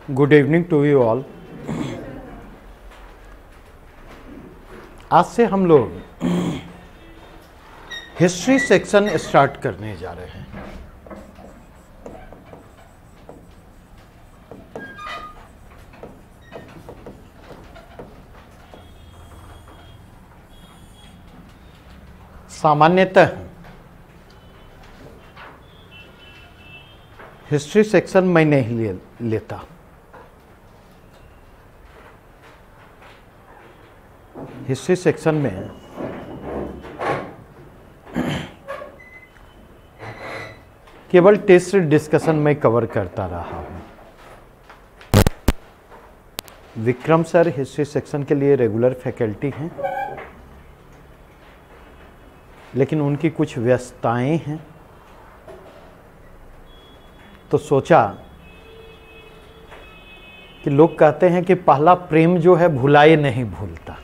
Good evening to you all. आज से हम लोग हिस्ट्री सेक्शन स्टार्ट करने जा रहे हैं। सामान्यतः हिस्ट्री सेक्शन मैं नहीं लेता। हिस्ट्री सेक्शन में केवल टेस्ट डिस्कशन में कवर करता रहा हूं। विक्रम सर हिस्ट्री सेक्शन के लिए रेगुलर फैकल्टी हैं, लेकिन उनकी कुछ व्यस्तताएं हैं, तो सोचा कि लोग कहते हैं कि पहला प्रेम जो है भुलाए नहीं भूलता।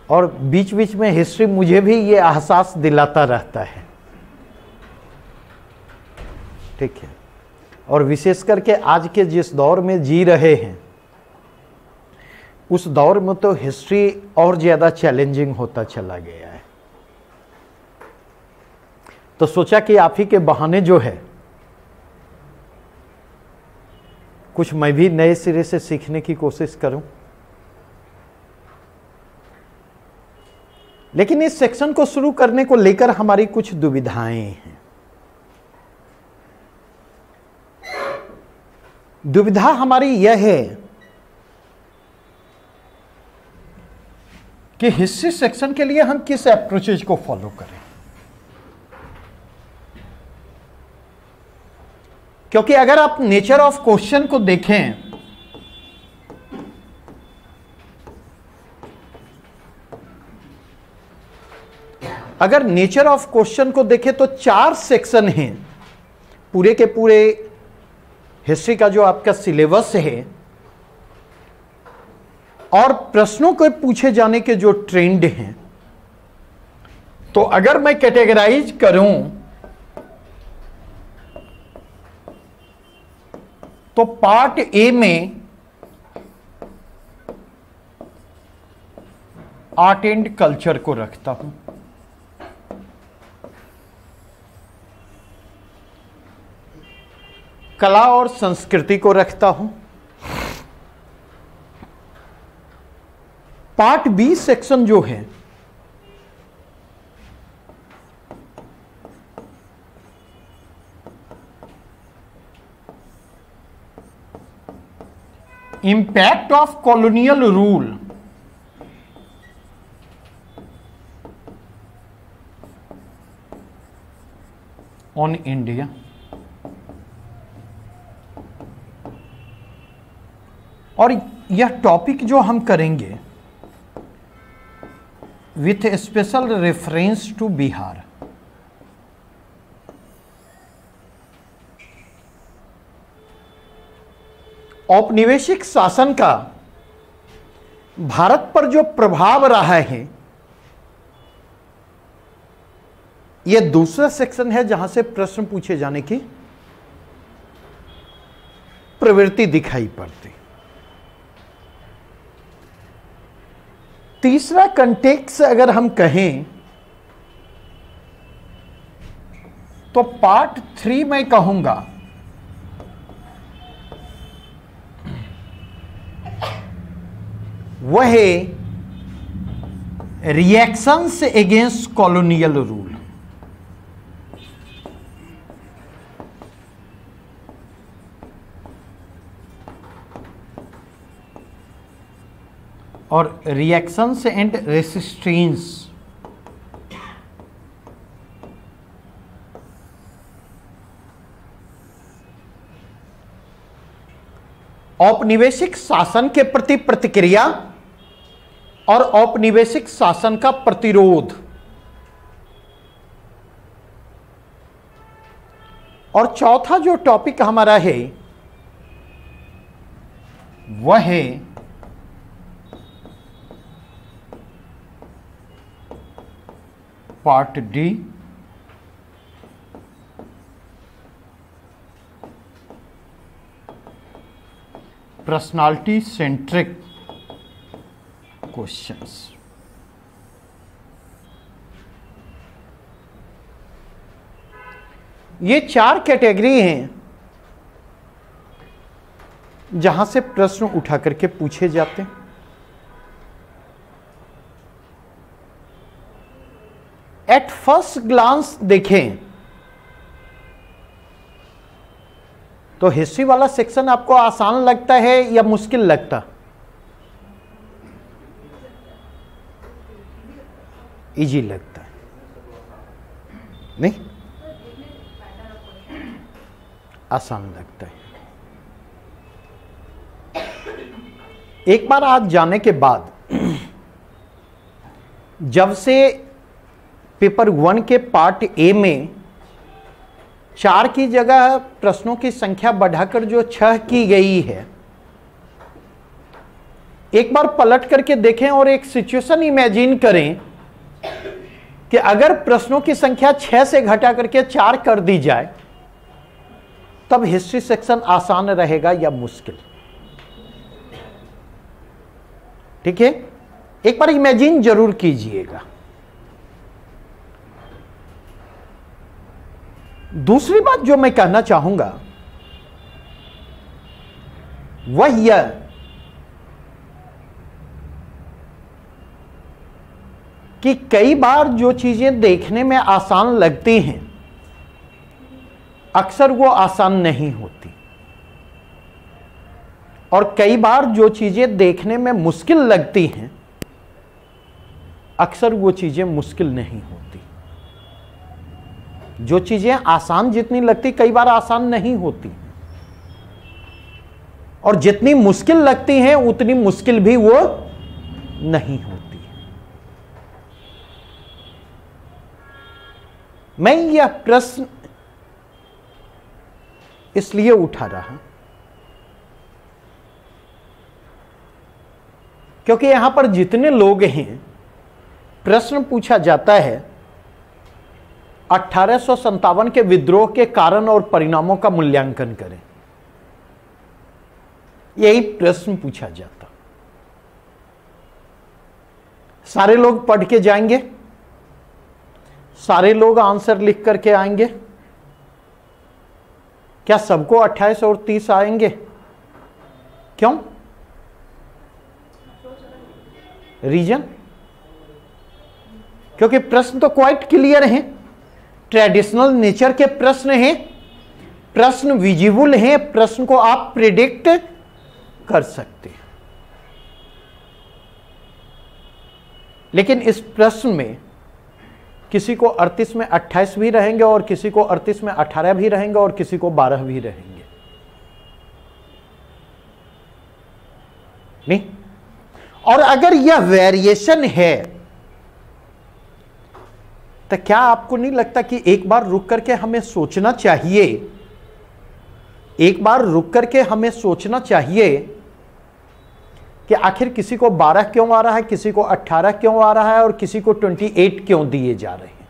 और बीच बीच में हिस्ट्री मुझे भी ये एहसास दिलाता रहता है, ठीक है। और विशेष करके आज के जिस दौर में जी रहे हैं, उस दौर में तो हिस्ट्री और ज्यादा चैलेंजिंग होता चला गया है। तो सोचा कि आप ही के बहाने जो है कुछ मैं भी नए सिरे से सीखने की कोशिश करूं। लेकिन इस सेक्शन को शुरू करने को लेकर हमारी कुछ दुविधाएं हैं। दुविधा हमारी यह है कि हिस्ट्री सेक्शन के लिए हम किस अप्रोचेज को फॉलो करें, क्योंकि अगर आप नेचर ऑफ क्वेश्चन को देखें अगर नेचर ऑफ क्वेश्चन को देखें तो 4 सेक्शन हैं पूरे के पूरे हिस्ट्री का जो आपका सिलेबस है, और प्रश्नों को पूछे जाने के जो ट्रेंड हैं। तो अगर मैं कैटेगराइज करूं तो पार्ट ए में आर्ट एंड कल्चर को रखता हूं, कला और संस्कृति को रखता हूं। पार्ट बी सेक्शन जो है impact of colonial rule on India, और यह टॉपिक जो हम करेंगे with special reference to Bihar. औपनिवेशिक शासन का भारत पर जो प्रभाव रहा है, यह दूसरा सेक्शन है जहां से प्रश्न पूछे जाने की प्रवृत्ति दिखाई पड़ती। तीसरा कंटेक्स्ट अगर हम कहें तो पार्ट 3 में कहूंगा वह है रिएक्शंस अगेंस्ट कॉलोनियल रूल। और रिएक्शंस एंड रेसिस्टेंस औपनिवेशिक शासन के प्रति प्रतिक्रिया और औपनिवेशिक शासन का प्रतिरोध। और चौथा जो टॉपिक हमारा है वह है part D personality centric questions. ये 4 कैटेगरी हैं जहां से प्रश्न उठा करके पूछे जाते हैं। एट फर्स्ट ग्लांस देखें तो हिस्ट्री वाला सेक्शन आपको आसान लगता है या मुश्किल लगता? इजी लगता है, नहीं? आसान लगता है। एक बार आज जाने के बाद जब से पेपर 1 के पार्ट ए में 4 की जगह प्रश्नों की संख्या बढ़ाकर जो 6 की गई है, एक बार पलट करके देखें और एक सिचुएशन इमेजिन करें कि अगर प्रश्नों की संख्या 6 से घटा करके 4 कर दी जाए तब हिस्ट्री सेक्शन आसान रहेगा या मुश्किल? ठीक है, एक बार इमेजिन जरूर कीजिएगा। दूसरी बात जो मैं कहना चाहूंगा वह यह कि कई बार जो चीजें देखने में आसान लगती हैं अक्सर वो आसान नहीं होती, और कई बार जो चीजें देखने में मुश्किल लगती हैं अक्सर वो चीजें मुश्किल नहीं होती। जो चीजें आसान जितनी लगती कई बार आसान नहीं होती, और जितनी मुश्किल लगती हैं उतनी मुश्किल भी वो नहीं होती। मैं यह प्रश्न इसलिए उठा रहा क्योंकि यहां पर जितने लोग हैं प्रश्न पूछा जाता है 1857 के विद्रोह के कारण और परिणामों का मूल्यांकन करें, यही प्रश्न पूछा जाता। सारे लोग पढ़ के जाएंगे, सारे लोग आंसर लिख करके आएंगे? क्या सबको 28 और 30 आएंगे? क्यों? रीजन? क्योंकि प्रश्न तो क्वाइट क्लियर हैं, ट्रेडिशनल नेचर के प्रश्न हैं, प्रश्न विजिबल हैं, प्रश्न को आप प्रिडिक्ट कर सकते हैं। लेकिन इस प्रश्न में किसी को 38 में 28 भी रहेंगे और किसी को 38 में 18 भी रहेंगे और किसी को 12 भी रहेंगे, नहीं? और अगर यह वेरिएशन है तो क्या आपको नहीं लगता कि एक बार रुक करके हमें सोचना चाहिए, एक बार रुक करके हमें सोचना चाहिए कि आखिर किसी को 12 क्यों आ रहा है, किसी को 18 क्यों आ रहा है और किसी को 28 क्यों दिए जा रहे हैं?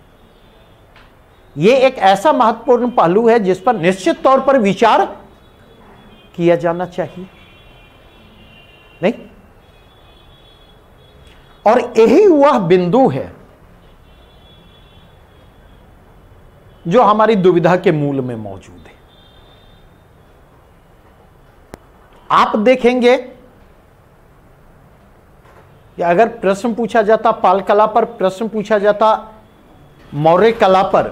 यह एक ऐसा महत्वपूर्ण पहलू है जिस पर निश्चित तौर पर विचार किया जाना चाहिए, नहीं? और यही वह बिंदु है जो हमारी दुविधा के मूल में मौजूद है। आप देखेंगे कि अगर प्रश्न पूछा जाता पाल कला पर, प्रश्न पूछा जाता मौर्य कला पर,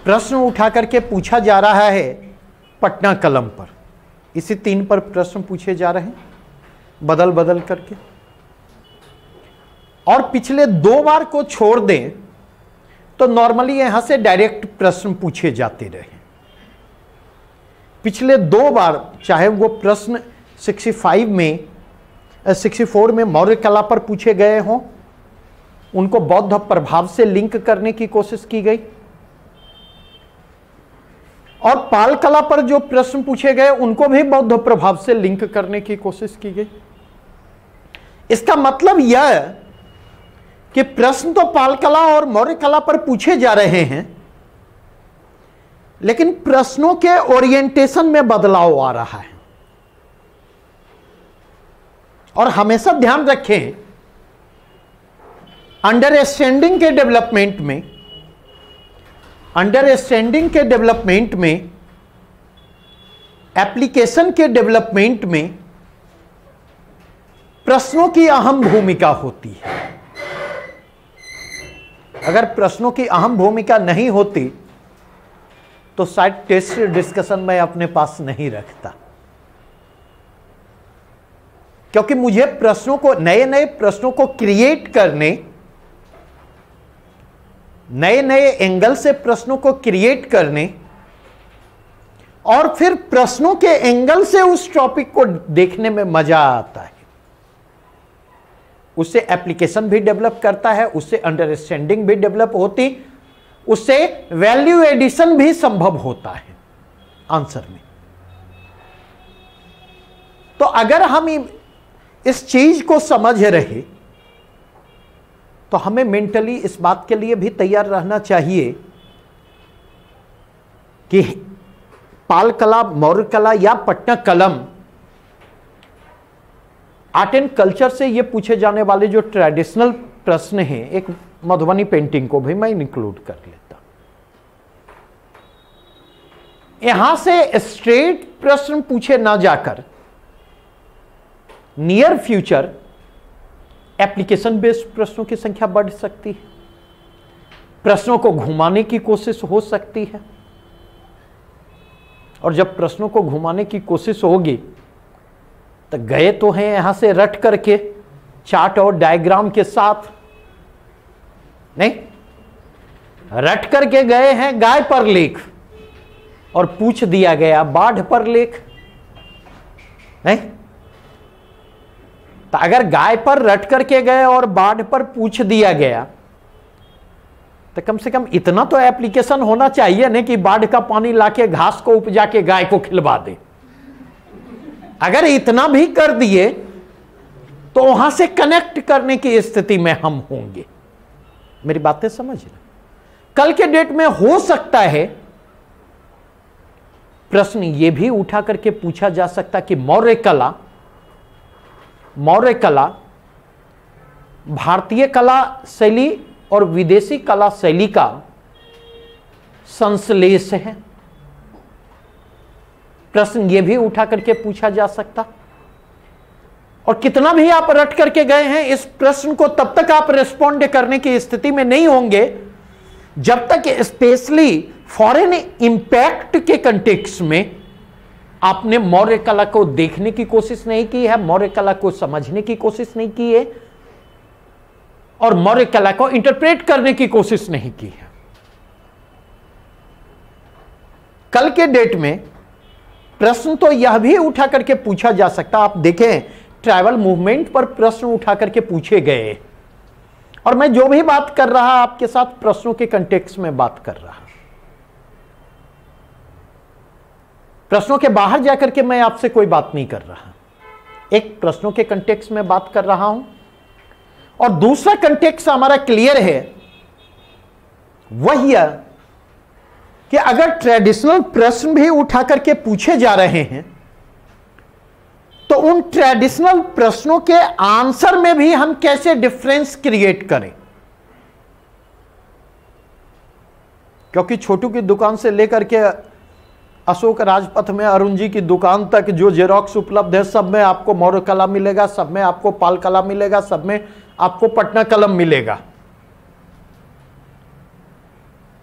प्रश्न उठा करके पूछा जा रहा है पटना कलम पर, इसी 3 पर प्रश्न पूछे जा रहे हैं बदल बदल करके, और पिछले 2 बार को छोड़ दें तो नॉर्मली यहां से डायरेक्ट प्रश्न पूछे जाते रहे। पिछले 2 बार चाहे वो प्रश्न 64 में मौर्य कला पर पूछे गए हों, उनको बौद्ध प्रभाव से लिंक करने की कोशिश की गई, और पाल कला पर जो प्रश्न पूछे गए उनको भी बौद्ध प्रभाव से लिंक करने की कोशिश की गई। इसका मतलब यह कि प्रश्न तो पाल कला और मौर्य कला पर पूछे जा रहे हैं, लेकिन प्रश्नों के ओरिएंटेशन में बदलाव आ रहा है। और हमेशा ध्यान रखें, अंडरस्टैंडिंग के डेवलपमेंट में, एप्लीकेशन के डेवलपमेंट में प्रश्नों की अहम भूमिका होती है। अगर प्रश्नों की अहम भूमिका नहीं होती तो शायद टेस्ट डिस्कशन में अपने पास नहीं रखता, क्योंकि मुझे प्रश्नों को, नए नए प्रश्नों को क्रिएट करने, नए नए एंगल से प्रश्नों को क्रिएट करने और फिर प्रश्नों के एंगल से उस टॉपिक को देखने में मजा आता है। उससे एप्लीकेशन भी डेवलप करता है, उससे अंडरस्टैंडिंग भी डेवलप होती, उससे वैल्यू एडिशन भी संभव होता है आंसर में। तो अगर हम इस चीज को समझ रहे तो हमें मेंटली इस बात के लिए भी तैयार रहना चाहिए कि पाल कला, मौर्य कला या पटना कलम, आर्ट एंड कल्चर से ये पूछे जाने वाले जो ट्रेडिशनल प्रश्न हैं, एक मधुबनी पेंटिंग को भी मैं इंक्लूड कर लेता। यहां से स्ट्रेट प्रश्न पूछे ना जाकर नियर फ्यूचर एप्लीकेशन बेस्ड प्रश्नों की संख्या बढ़ सकती है, प्रश्नों को घुमाने की कोशिश हो सकती है। और जब प्रश्नों को घुमाने की कोशिश होगी तो गए तो हैं यहां से रट करके चार्ट और डायग्राम के साथ, नहीं, रट करके गए हैं गाय पर लेख और पूछ दिया गया बाढ़ पर लेख, नहीं। तो अगर गाय पर रट करके गए और बाढ़ पर पूछ दिया गया तो कम से कम इतना तो एप्लीकेशन होना चाहिए ना कि बाढ़ का पानी लाके घास को उपजा के गाय को खिलवा दे। अगर इतना भी कर दिए तो वहां से कनेक्ट करने की स्थिति में हम होंगे। मेरी बातें समझ रहे? कल के डेट में हो सकता है प्रश्न यह भी उठा करके पूछा जा सकता कि मौर्य कला भारतीय कला शैली और विदेशी कला शैली का संश्लेष है। प्रश्न यह भी उठा करके पूछा जा सकता। और कितना भी आप रट करके गए हैं, इस प्रश्न को तब तक आप रिस्पॉन्ड करने की स्थिति में नहीं होंगे जब तक स्पेशली फॉरेन इंपैक्ट के कंटेक्स्ट में आपने मौर्य कला को देखने की कोशिश नहीं की है, मौर्य कला को समझने की कोशिश नहीं की है और मौर्य कला को इंटरप्रेट करने की कोशिश नहीं की है। कल के डेट में प्रश्न तो यह भी उठा करके पूछा जा सकता, आप देखें ट्राइबल मूवमेंट पर प्रश्न उठा करके पूछे गए, और मैं जो भी बात कर रहा आपके साथ प्रश्नों के कंटेक्स्ट में बात कर रहा, प्रश्नों के बाहर जाकर के मैं आपसे कोई बात नहीं कर रहा। एक प्रश्नों के कंटेक्स्ट में बात कर रहा हूं और दूसरा कंटेक्स्ट हमारा क्लियर है, वही है कि अगर ट्रेडिशनल प्रश्न भी उठा करके पूछे जा रहे हैं तो उन ट्रेडिशनल प्रश्नों के आंसर में भी हम कैसे डिफरेंस क्रिएट करें। क्योंकि छोटू की दुकान से लेकर के अशोक राजपथ में अरुण जी की दुकान तक जो जेरोक्स उपलब्ध है, सब में आपको मौर्य कला मिलेगा, सब में आपको पाल कला मिलेगा, सब में आपको पटना कलम मिलेगा।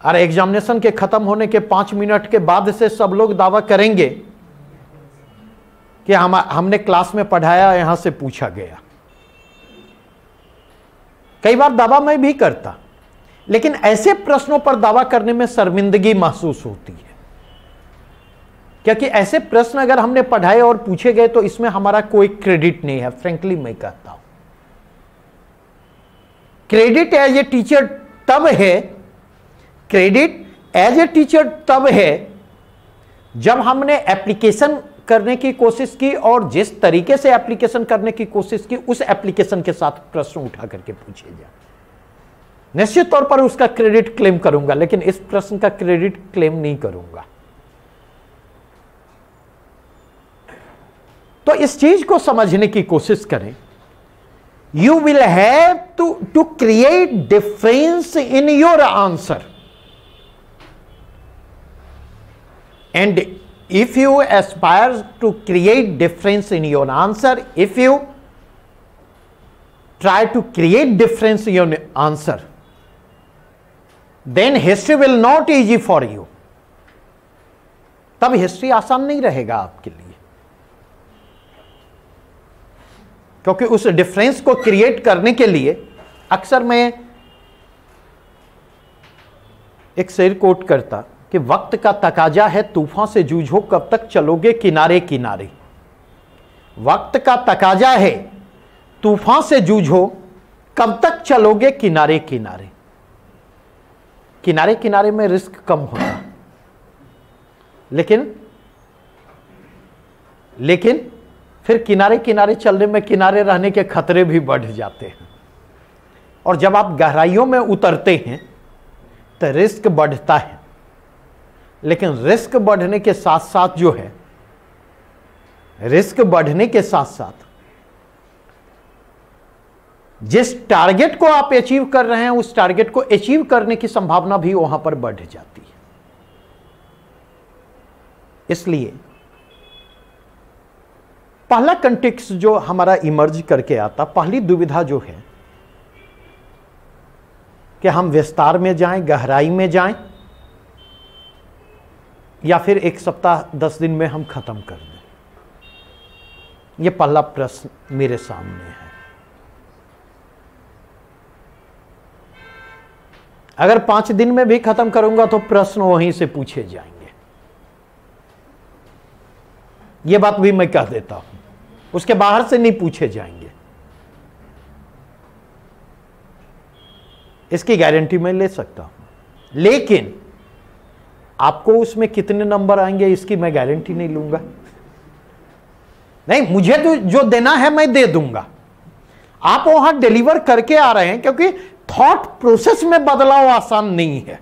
और एग्जामिनेशन के खत्म होने के 5 मिनट के बाद से सब लोग दावा करेंगे कि हमने क्लास में पढ़ाया, यहां से पूछा गया। कई बार दावा मैं भी करता, लेकिन ऐसे प्रश्नों पर दावा करने में शर्मिंदगी महसूस होती है, क्योंकि ऐसे प्रश्न अगर हमने पढ़ाए और पूछे गए तो इसमें हमारा कोई क्रेडिट नहीं है। फ्रैंकली मैं कहता हूं, क्रेडिट एज ए टीचर तब है, क्रेडिट एज ए टीचर तब है जब हमने एप्लीकेशन करने की कोशिश की और जिस तरीके से एप्लीकेशन करने की कोशिश की उस एप्लीकेशन के साथ प्रश्न उठा करके पूछे जाए। निश्चित तौर पर उसका क्रेडिट क्लेम करूंगा, लेकिन इस प्रश्न का क्रेडिट क्लेम नहीं करूंगा। तो इस चीज को समझने की कोशिश करें you will have to create difference in your answer. And if you aspire to create difference in your answer, if you try to create difference in your answer, then history will not easy for you. तब history आसान नहीं रहेगा आपके लिए, क्योंकि उस difference को create करने के लिए अक्सर मैं एक शेर कोट करता कि वक्त का तकाजा है तूफान से जूझो, कब तक चलोगे किनारे किनारे। वक्त का तकाजा है तूफान से जूझो, कब तक चलोगे किनारे किनारे। किनारे किनारे में रिस्क कम होता, लेकिन फिर किनारे किनारे चलने में किनारे रहने के खतरे भी बढ़ जाते हैं। और जब आप गहराइयों में उतरते हैं तो रिस्क बढ़ता है, लेकिन रिस्क बढ़ने के साथ साथ जो है, रिस्क बढ़ने के साथ साथ जिस टारगेट को आप अचीव कर रहे हैं, उस टारगेट को अचीव करने की संभावना भी वहां पर बढ़ जाती है। इसलिए पहला कंटेक्स्ट जो हमारा इमर्ज करके आता, पहली दुविधा जो है कि हम विस्तार में जाएं, गहराई में जाएं, या फिर एक सप्ताह 10 दिन में हम खत्म कर दें। यह पहला प्रश्न मेरे सामने है। अगर 5 दिन में भी खत्म करूंगा तो प्रश्न वहीं से पूछे जाएंगे। यह बात भी मैं कह देता हूं, उसके बाहर से नहीं पूछे जाएंगे, इसकी गारंटी मैं ले सकता हूं। लेकिन आपको उसमें कितने नंबर आएंगे इसकी मैं गारंटी नहीं लूंगा। नहीं, मुझे तो जो देना है मैं दे दूंगा। आप वहां डिलीवर करके आ रहे हैं, क्योंकि थॉट प्रोसेस में बदलाव आसान नहीं है।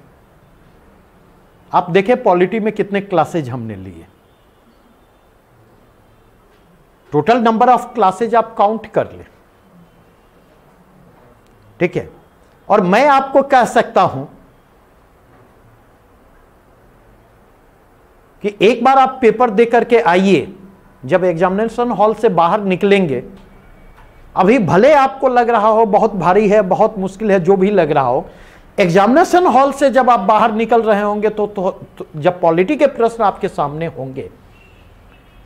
आप देखें पॉलिटी में कितने क्लासेज हमने लिए, टोटल नंबर ऑफ क्लासेज आप काउंट कर ले, ठीक है। और मैं आपको कह सकता हूं कि एक बार आप पेपर देकर के आइए, जब एग्जामिनेशन हॉल से बाहर निकलेंगे, अभी भले आपको लग रहा हो बहुत भारी है, बहुत मुश्किल है, जो भी लग रहा हो, एग्जामिनेशन हॉल से जब आप बाहर निकल रहे होंगे तो जब पॉलिटी के प्रश्न आपके सामने होंगे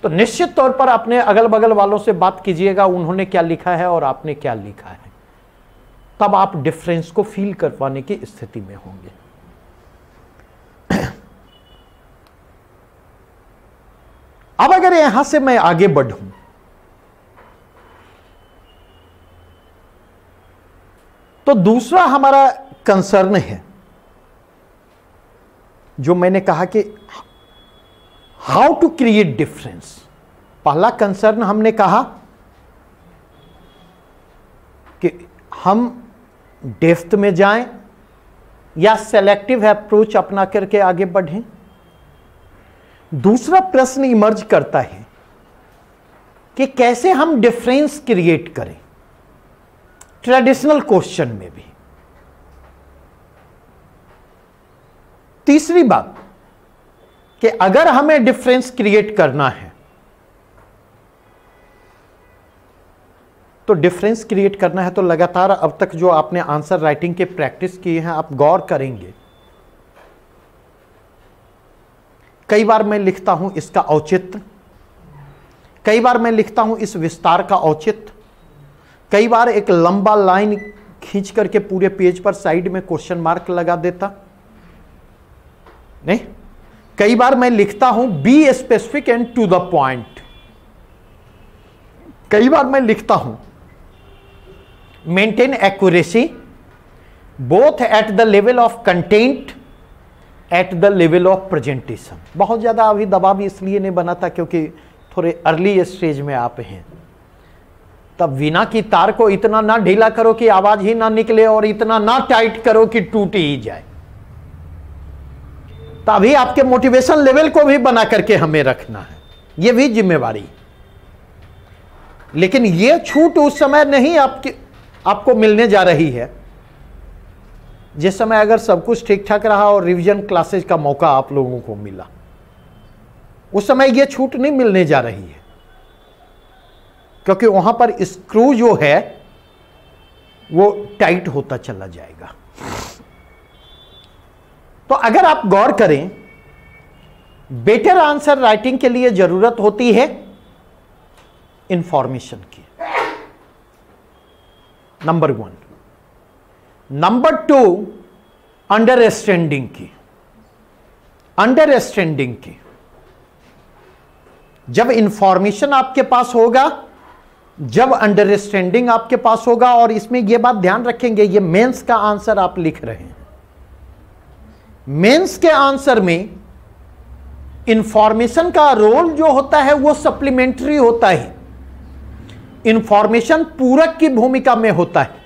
तो निश्चित तौर पर अपने अगल बगल वालों से बात कीजिएगा, उन्होंने क्या लिखा है और आपने क्या लिखा है। तब आप डिफरेंस को फील कर पाने की स्थिति में होंगे। अब अगर यहां से मैं आगे बढ़ूं तो दूसरा हमारा कंसर्न है, जो मैंने कहा कि हाउ टू क्रिएट डिफरेंस। पहला कंसर्न हमने कहा कि हम डेप्थ में जाएं या सेलेक्टिव अप्रोच अपना करके आगे बढ़ें। दूसरा प्रश्न इमर्ज करता है कि कैसे हम डिफरेंस क्रिएट करें ट्रेडिशनल क्वेश्चन में भी। तीसरी बात कि अगर हमें डिफरेंस क्रिएट करना है तो डिफरेंस क्रिएट करना है तो लगातार अब तक जो आपने आंसर राइटिंग के प्रैक्टिस किए हैं आप गौर करेंगे। कई बार मैं लिखता हूं इसका औचित्य, कई बार मैं लिखता हूं इस विस्तार का औचित्य, कई बार एक लंबा लाइन खींच करके पूरे पेज पर साइड में क्वेश्चन मार्क लगा देता। नहीं, कई बार मैं लिखता हूं be specific and to the point. कई बार मैं लिखता हूं maintain accuracy both at the level of content at the level of presentation. बहुत ज्यादा अभी दबाव इसलिए नहीं बनाता क्योंकि थोड़े अर्ली स्टेज में आप हैं। तब वीणा की तार को इतना ना ढीला करो कि आवाज ही ना निकले और इतना ना टाइट करो कि टूट ही जाए। तभी आपके मोटिवेशन लेवल को भी बना करके हमें रखना है, यह भी जिम्मेवारी। लेकिन यह छूट उस समय नहीं आपकी आपको मिलने जा रही है। जिस समय अगर सब कुछ ठीक ठाक रहा और रिवीजन क्लासेस का मौका आप लोगों को मिला, उस समय यह छूट नहीं मिलने जा रही है, क्योंकि वहां पर स्क्रू जो है वो टाइट होता चला जाएगा। तो अगर आप गौर करें, बेटर आंसर राइटिंग के लिए जरूरत होती है इंफॉर्मेशन की, नंबर 1। नंबर 2 अंडरस्टैंडिंग की। अंडरस्टैंडिंग की, जब इंफॉर्मेशन आपके पास होगा, जब अंडरस्टैंडिंग आपके पास होगा, और इसमें यह बात ध्यान रखेंगे, यह मेंस का आंसर आप लिख रहे हैं, मेंस के आंसर में इंफॉर्मेशन का रोल जो होता है वो सप्लीमेंट्री होता है, इंफॉर्मेशन पूरक की भूमिका में होता है।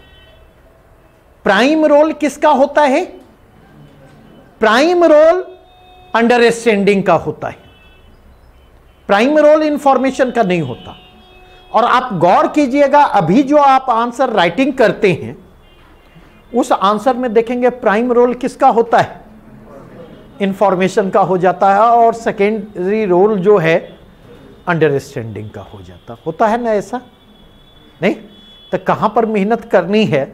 प्राइम रोल किसका होता है? प्राइम रोल अंडरस्टैंडिंग का होता है, प्राइम रोल इंफॉर्मेशन का नहीं होता। और आप गौर कीजिएगा, अभी जो आप आंसर राइटिंग करते हैं उस आंसर में देखेंगे प्राइम रोल किसका होता है? इंफॉर्मेशन का हो जाता है, और सेकेंडरी रोल जो है अंडरस्टैंडिंग का हो जाता होता है ना, ऐसा नहीं? तो कहां पर मेहनत करनी है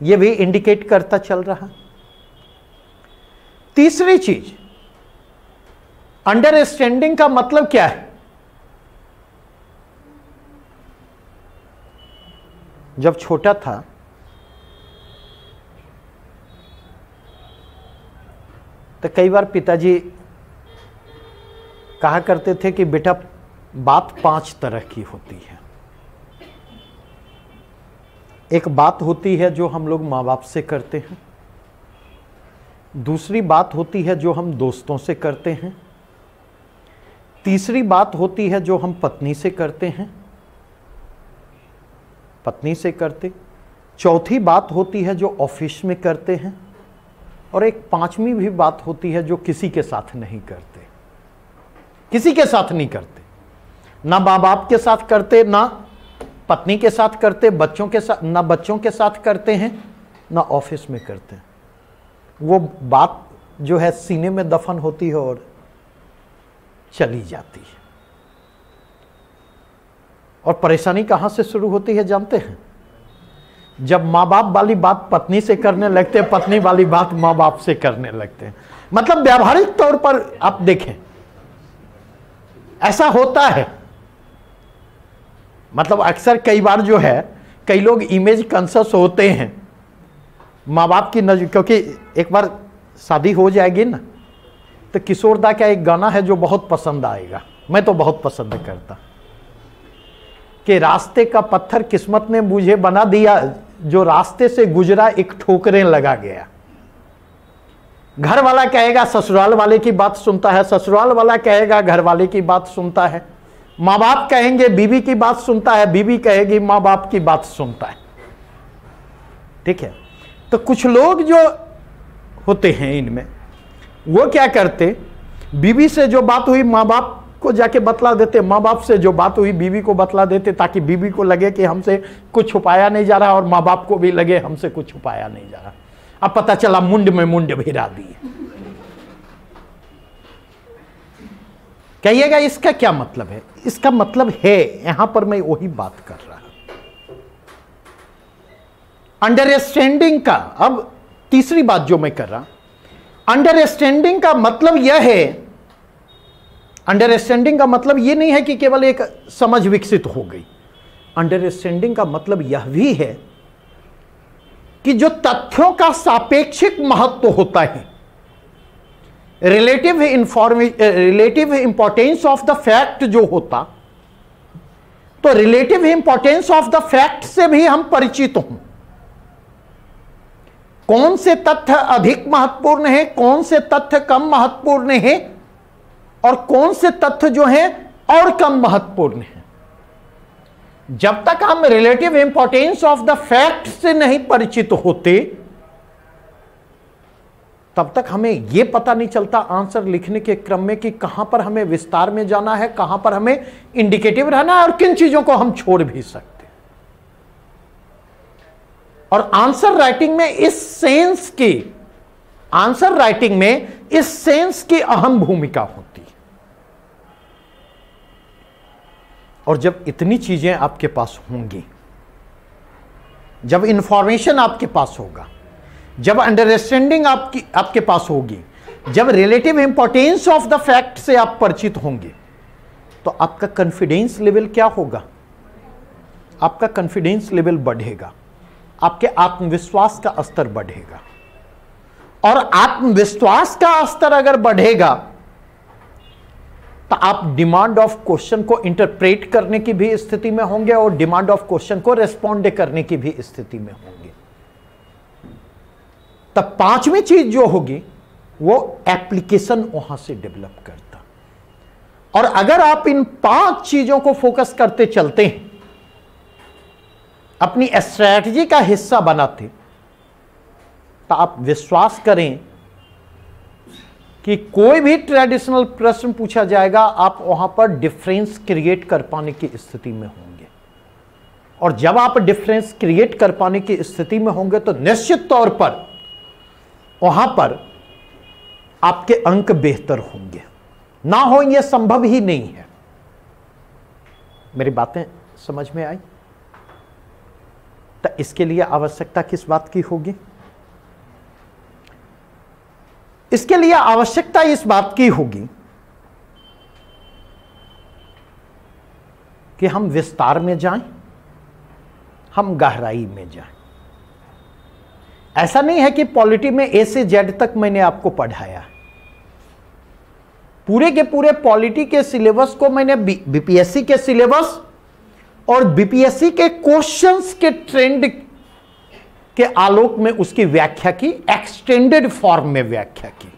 यह भी इंडिकेट करता चल रहा। तीसरी चीज, अंडरस्टैंडिंग का मतलब क्या है? जब छोटा था तो कई बार पिताजी कहा करते थे कि बेटा बात 5 तरह की होती है। एक बात होती है जो हम लोग माँ बाप से करते हैं, दूसरी बात होती है जो हम दोस्तों से करते हैं, तीसरी बात होती है जो हम पत्नी से करते हैं, पत्नी से करते, चौथी बात होती है जो ऑफिस में करते हैं, और एक 5वीं भी बात होती है जो किसी के साथ नहीं करते, किसी के साथ नहीं करते, ना माँ बाप के साथ करते, ना पत्नी के साथ करते, बच्चों के साथ, ना बच्चों के साथ करते हैं, ना ऑफिस में करते हैं। वो बात जो है सीने में दफन होती है और चली जाती है। और परेशानी कहां से शुरू होती है जानते हैं? जब माँ बाप वाली बात पत्नी से करने लगते हैं, पत्नी वाली बात माँ बाप से करने लगते हैं। मतलब व्यावहारिक तौर पर आप देखें ऐसा होता है। मतलब अक्सर कई बार जो है, कई लोग इमेज कॉन्शियस होते हैं माँ बाप की नजर, क्योंकि एक बार शादी हो जाएगी ना, तो किशोर दा का एक गाना है जो बहुत पसंद आएगा, मैं तो बहुत पसंद करता, कि रास्ते का पत्थर किस्मत ने मुझे बना दिया, जो रास्ते से गुजरा एक ठोकरें लगा गया। घर वाला कहेगा ससुराल वाले की बात सुनता है, ससुराल वाला कहेगा घर वाले की बात सुनता है, माँ बाप कहेंगे बीवी की बात सुनता है, बीवी कहेगी माँ बाप की बात सुनता है। ठीक है? तो कुछ लोग जो होते हैं इनमें, वो क्या करते, बीवी से जो बात हुई माँ बाप को जाके बतला देते, माँ बाप से जो बात हुई बीवी को बतला देते, ताकि बीवी को लगे कि हमसे कुछ छुपाया नहीं जा रहा, और माँ बाप को भी लगे हमसे कुछ छुपाया नहीं जा रहा। अब पता चला मुंड में मुंड भिरा दिए। कहिएगा इसका क्या मतलब है? इसका मतलब है, यहां पर मैं वही बात कर रहा हूं, अंडरस्टैंडिंग का। अब तीसरी बात जो मैं कर रहा, अंडरस्टैंडिंग का मतलब यह है, अंडरस्टैंडिंग का मतलब यह नहीं है कि केवल एक समझ विकसित हो गई। अंडरस्टैंडिंग का मतलब यह भी है कि जो तथ्यों का सापेक्षिक महत्व होता है, relative importance of the fact जो होता, तो relative importance of the fact से भी हम परिचित हों। कौन से तथ्य अधिक महत्वपूर्ण है, कौन से तथ्य कम महत्वपूर्ण है, और कौन से तथ्य जो हैं और कम महत्वपूर्ण है। जब तक हम relative importance of the fact से नहीं परिचित होते, तब तक हमें यह पता नहीं चलता आंसर लिखने के क्रम में कि कहां पर हमें विस्तार में जाना है, कहां पर हमें इंडिकेटिव रहना है, और किन चीजों को हम छोड़ भी सकते। और आंसर राइटिंग में इस सेंस की अहम भूमिका होती है। और जब इतनी चीजें आपके पास होंगी, जब इंफॉर्मेशन आपके पास होगा, जब अंडरस्टैंडिंग आपके पास होगी, जब relative importance of the fact से आप परिचित होंगे, तो आपका कॉन्फिडेंस लेवल क्या होगा? आपका कॉन्फिडेंस लेवल बढ़ेगा, आपके आत्मविश्वास का स्तर बढ़ेगा। और आत्मविश्वास का स्तर अगर बढ़ेगा तो आप डिमांड ऑफ क्वेश्चन को इंटरप्रेट करने की भी स्थिति में होंगे और डिमांड ऑफ क्वेश्चन को रेस्पॉन्ड करने की भी स्थिति में होंगे। तब पांचवी चीज जो होगी वो एप्लीकेशन वहां से डेवलप करता। और अगर आप इन 5 चीजों को फोकस करते चलते हैं, अपनी स्ट्रैटेजी का हिस्सा बनाते, तो आप विश्वास करें कि कोई भी ट्रेडिशनल प्रश्न पूछा जाएगा, आप वहां पर डिफरेंस क्रिएट कर पाने की स्थिति में होंगे। और जब आप डिफरेंस क्रिएट कर पाने की स्थिति में होंगे तो निश्चित तौर पर वहां पर आपके अंक बेहतर होंगे। ना हो यह संभव ही नहीं है। मेरी बातें समझ में आई? तो इसके लिए आवश्यकता किस बात की होगी? इसके लिए आवश्यकता इस बात की होगी कि हम विस्तार में जाएं, हम गहराई में जाएं। ऐसा नहीं है कि पॉलिटी में ए से जेड तक मैंने आपको पढ़ाया है। पूरे के पूरे पॉलिटी के सिलेबस को मैंने बीपीएससी के सिलेबस और बीपीएससी के क्वेश्चंस के ट्रेंड के आलोक में उसकी व्याख्या की, एक्सटेंडेड फॉर्म में व्याख्या की।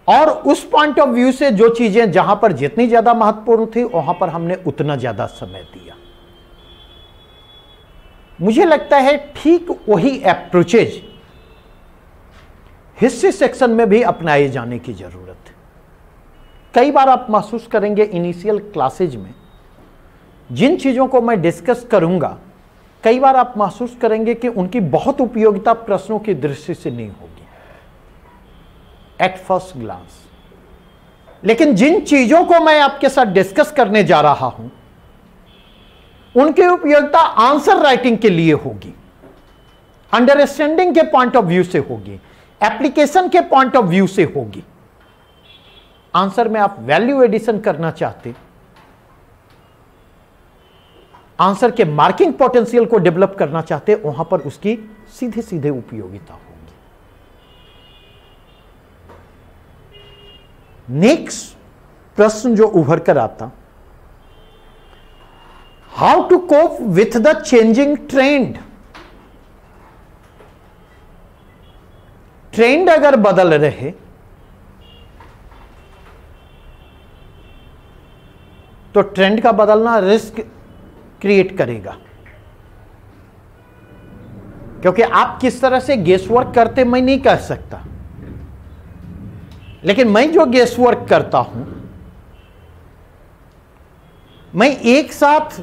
और उस पॉइंट ऑफ व्यू से जो चीजें जहां पर जितनी ज्यादा महत्वपूर्ण थी वहां पर हमने उतना ज्यादा समय दिया। मुझे लगता है ठीक वही अप्रोचेज हिस्ट्री सेक्शन में भी अपनाए जाने की जरूरत है। कई बार आप महसूस करेंगे इनिशियल क्लासेज में जिन चीजों को मैं डिस्कस करूंगा, कई बार आप महसूस करेंगे कि उनकी बहुत उपयोगिता प्रश्नों की दृष्टि से नहीं होगी एट फर्स्ट ग्लांस। लेकिन जिन चीजों को मैं आपके साथ डिस्कस करने जा रहा हूं उनकी उपयोगिता आंसर राइटिंग के लिए होगी, अंडरस्टैंडिंग के पॉइंट ऑफ व्यू से होगी, एप्लीकेशन के पॉइंट ऑफ व्यू से होगी। आंसर में आप वैल्यू एडिशन करना चाहते, आंसर के मार्किंग पोटेंशियल को डेवलप करना चाहते, वहां पर उसकी सीधे सीधे उपयोगिता होगी। नेक्स्ट प्रश्न जो उभर कर आता, how to cope with the changing trend. Trend अगर बदल रहे तो ट्रेंड का बदलना रिस्क क्रिएट करेगा, क्योंकि आप किस तरह से गेसवर्क करते मैं नहीं कह सकता। लेकिन मैं जो गेसवर्क करता हूं, मैं एक साथ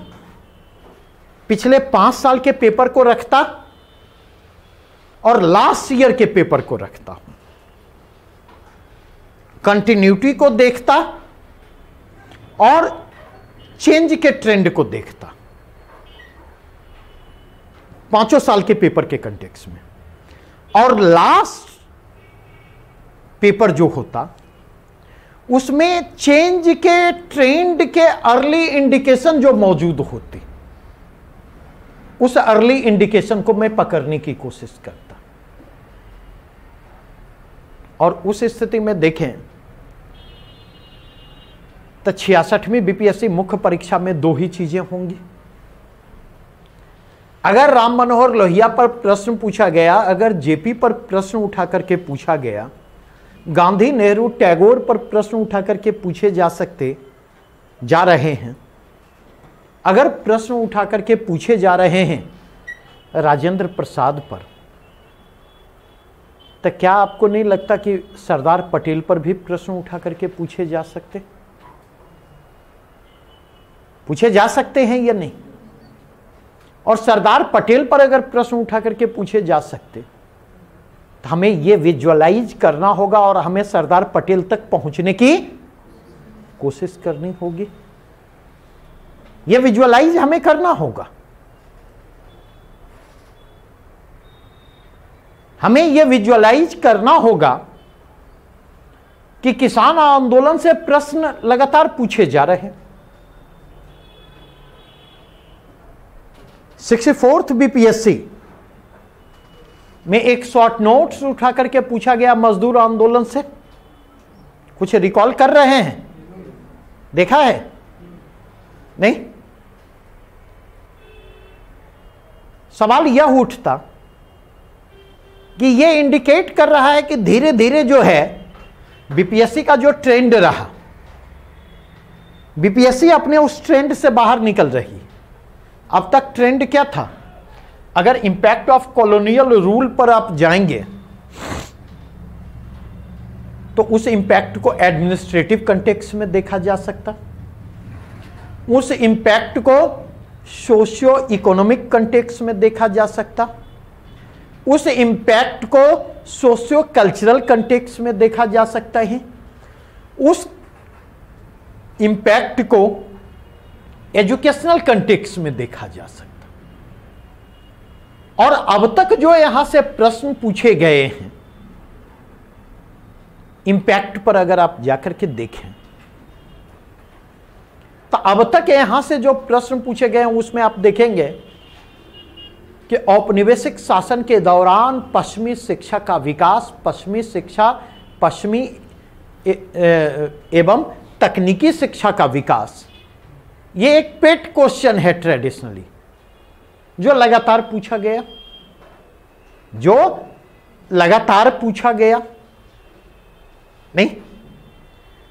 पिछले 5 साल के पेपर को रखता और लास्ट ईयर के पेपर को रखता हूं, कंटिन्यूटी को देखता और चेंज के ट्रेंड को देखता 5 साल के पेपर के कंटेक्स्ट में। और लास्ट पेपर जो होता उसमें चेंज के ट्रेंड के अर्ली इंडिकेशन जो मौजूद होती, उस अर्ली इंडिकेशन को मैं पकड़ने की कोशिश करता। और उस स्थिति में देखें तो 66वीं बीपीएससी मुख्य परीक्षा में 2 ही चीजें होंगी। अगर राम मनोहर लोहिया पर प्रश्न पूछा गया, अगर जेपी पर प्रश्न उठा करके पूछा गया, गांधी, नेहरू, टैगोर पर प्रश्न उठा करके पूछे जा रहे हैं, अगर प्रश्न उठा करके पूछे जा रहे हैं राजेंद्र प्रसाद पर, तो क्या आपको नहीं लगता कि सरदार पटेल पर भी प्रश्न उठा करके पूछे जा सकते हैं या नहीं? और सरदार पटेल पर अगर प्रश्न उठा करके पूछे जा सकते तो हमें यह विजुअलाइज करना होगा और हमें सरदार पटेल तक पहुंचने की कोशिश करनी होगी। यह विजुअलाइज हमें करना होगा। हमें यह विजुअलाइज करना होगा कि किसान आंदोलन से प्रश्न लगातार पूछे जा रहे हैं। 64th बीपीएससी में एक शॉर्ट नोट्स उठा करके पूछा गया मजदूर आंदोलन से। कुछ रिकॉल कर रहे हैं? देखा है? नहीं? सवाल यह उठता कि यह इंडिकेट कर रहा है कि धीरे धीरे जो है बीपीएससी का जो ट्रेंड रहा, बीपीएससी अपने उस ट्रेंड से बाहर निकल रही। अब तक ट्रेंड क्या था? अगर इंपैक्ट ऑफ कॉलोनियल रूल पर आप जाएंगे तो उस इंपैक्ट को एडमिनिस्ट्रेटिव कंटेक्स्ट में देखा जा सकता, उस इंपैक्ट को सोशियो इकोनॉमिक कंटेक्स्ट में देखा जा सकता, उस इंपैक्ट को सोशियो कल्चरल कंटेक्स्ट में देखा जा सकता है, उस इंपैक्ट को एजुकेशनल कंटेक्स्ट में देखा जा सकता। और अब तक जो यहां से प्रश्न पूछे गए हैं इंपैक्ट पर अगर आप जाकर के देखें तो अब तक यहां से जो प्रश्न पूछे गए हैं उसमें आप देखेंगे कि औपनिवेशिक शासन के दौरान पश्चिमी शिक्षा का विकास, पश्चिमी शिक्षा, पश्चिमी एवं तकनीकी शिक्षा का विकास, ये एक पेट क्वेश्चन है ट्रेडिशनली जो लगातार पूछा गया, जो लगातार पूछा गया। नहीं,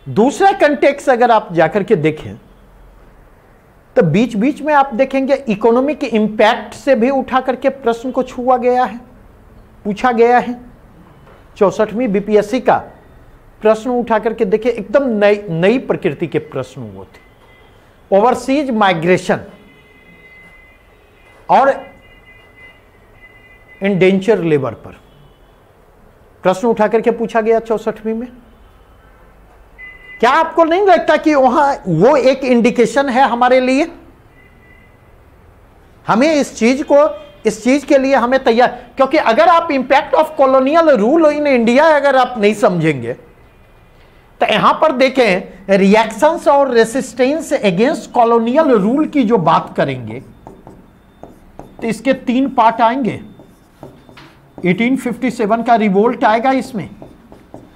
दूसरा कंटेक्स्ट अगर आप जाकर के देखें तो बीच बीच में आप देखेंगे इकोनॉमिक इंपैक्ट से भी उठा करके प्रश्न को छुआ गया है, पूछा गया है। 64वीं बीपीएससी का प्रश्न उठा करके देखिए, एकदम नई प्रकृति के प्रश्न वो थे। ओवरसीज माइग्रेशन और इंडेंचर लेबर पर प्रश्न उठा करके पूछा गया 64वीं में। क्या आपको नहीं लगता कि वहां वो एक इंडिकेशन है हमारे लिए? हमें इस चीज के लिए हमें तैयार, क्योंकि अगर आप impact of colonial rule in India अगर आप नहीं समझेंगे तो यहां पर देखें रिएक्शंस और रेसिस्टेंस अगेंस्ट कॉलोनियल रूल की जो बात करेंगे तो इसके 3 पार्ट आएंगे। 1857 का रिवोल्ट आएगा इसमें,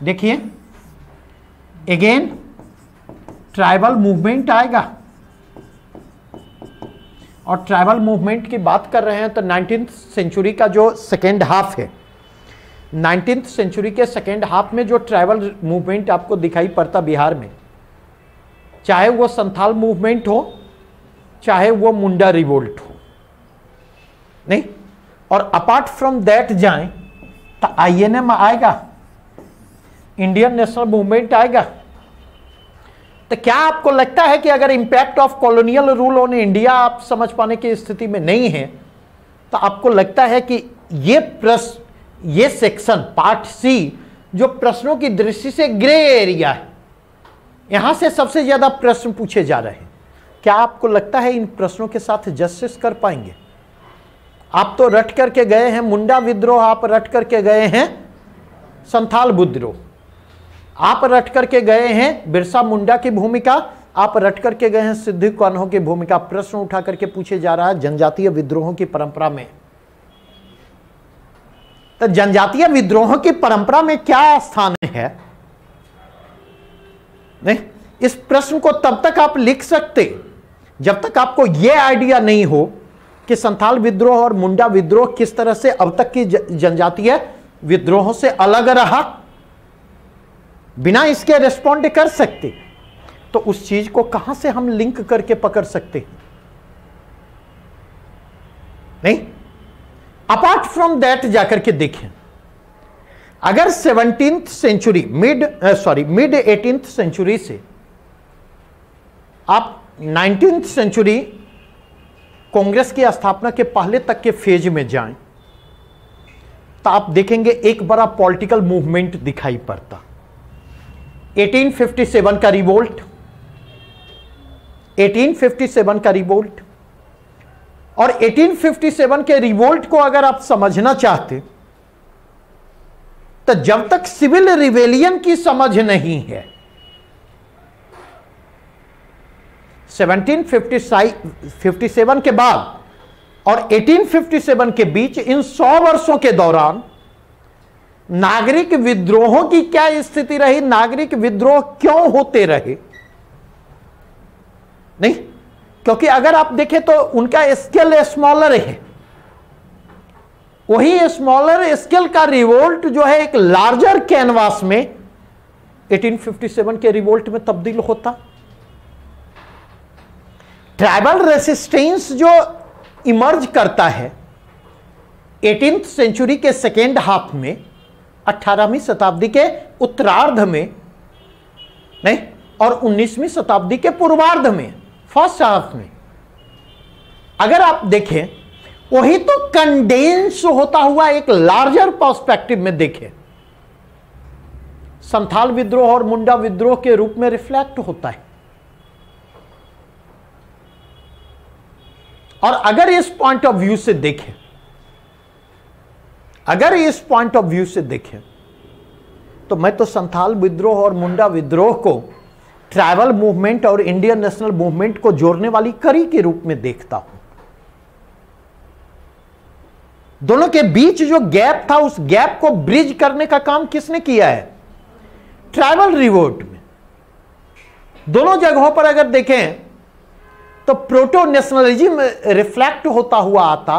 देखिए अगेन ट्राइबल मूवमेंट आएगा। और ट्राइबल मूवमेंट की बात कर रहे हैं तो 19th सेंचुरी का जो सेकेंड हाफ है, 19th सेंचुरी के सेकेंड हाफ में जो ट्राइबल मूवमेंट आपको दिखाई पड़ता बिहार में, चाहे वो संथाल मूवमेंट हो, चाहे वो मुंडा रिवोल्ट हो, नहीं, और अपार्ट फ्रॉम दैट जाएं तो आईएनएम आएगा, इंडियन नेशनल मूवमेंट आएगा। तो क्या आपको लगता है कि अगर impact of colonial rule on India आप समझ पाने की स्थिति में नहीं है तो आपको लगता है कि ये सेक्शन पार्ट सी जो प्रश्नों की दृष्टि से ग्रे एरिया है, यहां से सबसे ज्यादा प्रश्न पूछे जा रहे हैं, क्या आपको लगता है इन प्रश्नों के साथ जस्टिस कर पाएंगे? आप तो रट करके गए हैं मुंडा विद्रोह, आप रट करके गए हैं संथाल विद्रोह, आप रट करके गए हैं बिरसा मुंडा की भूमिका, आप रट करके गए हैं सिद्धू कान्हो की भूमिका। प्रश्न उठा करके पूछे जा रहा है जनजातीय विद्रोहों की परंपरा में। तो जनजातीय विद्रोहों की परंपरा में क्या स्थान है? नहीं, इस प्रश्न को तब तक आप लिख सकते जब तक आपको यह आइडिया नहीं हो कि संथाल विद्रोह और मुंडा विद्रोह किस तरह से अब तक की जनजातीय विद्रोहों से अलग रहा। बिना इसके रिस्पॉन्ड कर सकते तो उस चीज को कहां से हम लिंक करके पकड़ सकते? नहीं, अपार्ट फ्रॉम दैट जाकर के देखें, अगर 17th century mid 18th century से आप 19th सेंचुरी कांग्रेस की स्थापना के पहले तक के फेज में जाएं तो आप देखेंगे एक बड़ा पॉलिटिकल मूवमेंट दिखाई पड़ता। 1857 का रिवोल्ट, 1857 का रिवोल्ट, और 1857 के रिवोल्ट को अगर आप समझना चाहते तो जब तक सिविल रिवेलियन की समझ नहीं है, 1757 के बाद और 1857 के बीच इन 100 वर्षों के दौरान नागरिक विद्रोहों की क्या स्थिति रही, नागरिक विद्रोह क्यों होते रहे? नहीं, क्योंकि अगर आप देखें तो उनका स्केल स्मॉलर है, वही स्मॉलर स्केल का रिवोल्ट जो है एक लार्जर कैनवास में 1857 के रिवोल्ट में तब्दील होता। ट्राइबल रेसिस्टेंस जो इमर्ज करता है 18th सेंचुरी के सेकेंड हाफ में, 18वीं शताब्दी के उत्तरार्ध में, नहीं, और 19वीं शताब्दी के पूर्वार्ध में, फर्स्ट हाफ में, अगर आप देखें वही तो कंडेंस होता हुआ एक लार्जर पर्सपेक्टिव में देखें, संथाल विद्रोह और मुंडा विद्रोह के रूप में रिफ्लेक्ट होता है। और अगर इस पॉइंट ऑफ व्यू से देखें, अगर इस पॉइंट ऑफ व्यू से देखें तो मैं तो संथाल विद्रोह और मुंडा विद्रोह को ट्राइबल मूवमेंट और इंडियन नेशनल मूवमेंट को जोड़ने वाली कड़ी के रूप में देखता हूं। दोनों के बीच जो गैप था उस गैप को ब्रिज करने का काम किसने किया है? ट्राइबल रिवोल्ट में। दोनों जगहों पर अगर देखें तो प्रोटो नेशनलिज्म रिफ्लेक्ट होता हुआ आता।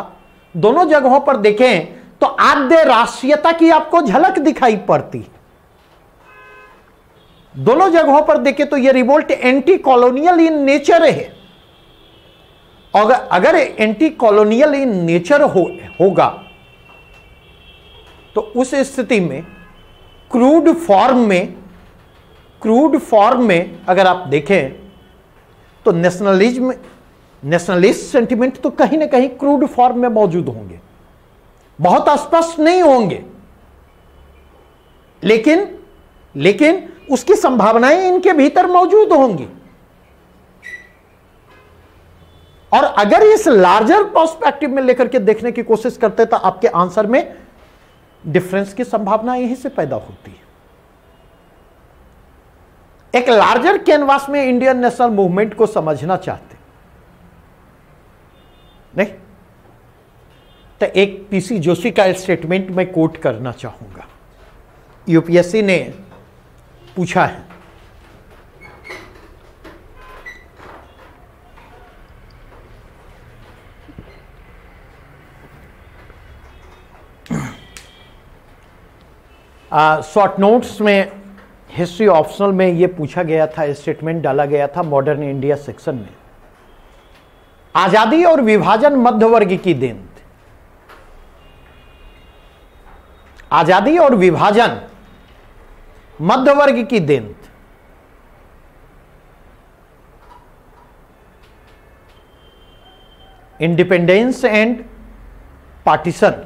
दोनों जगहों पर देखें तो आद्य राष्ट्रीयता की आपको झलक दिखाई पड़ती। दोनों जगहों पर देखें तो यह revolt anti colonial in nature है। और अगर एंटी कॉलोनियल इन नेचर होगा तो उस स्थिति में क्रूड फॉर्म में अगर आप देखें तो नेशनलिस्ट सेंटिमेंट तो कहीं ना कहीं क्रूड फॉर्म में मौजूद होंगे, बहुत स्पष्ट नहीं होंगे, लेकिन उसकी संभावनाएं इनके भीतर मौजूद होंगी। और अगर इस लार्जर पर्सपेक्टिव में लेकर के देखने की कोशिश करते तो आपके आंसर में डिफरेंस की संभावना यहीं से पैदा होती है। एक लार्जर कैनवास में इंडियन नेशनल मूवमेंट को समझना चाहते नहीं तो एक पीसी जोशी का स्टेटमेंट मैं कोट करना चाहूंगा। यूपीएससी ने पूछा है, शॉर्ट नोट्स में हिस्ट्री ऑप्शनल में यह पूछा गया था, स्टेटमेंट डाला गया था मॉडर्न इंडिया सेक्शन में, आजादी और विभाजन मध्य वर्ग की देन थी। आजादी और विभाजन मध्य वर्ग की देन थी। Independence and partition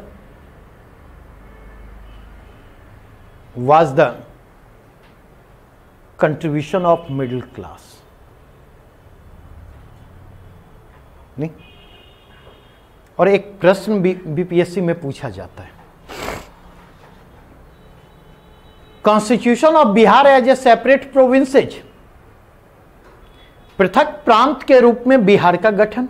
was the contribution of middle class। नहीं, और एक प्रश्न बीपीएससी में पूछा जाता है, constitution of Bihar as a separate provinces, पृथक प्रांत के रूप में बिहार का गठन।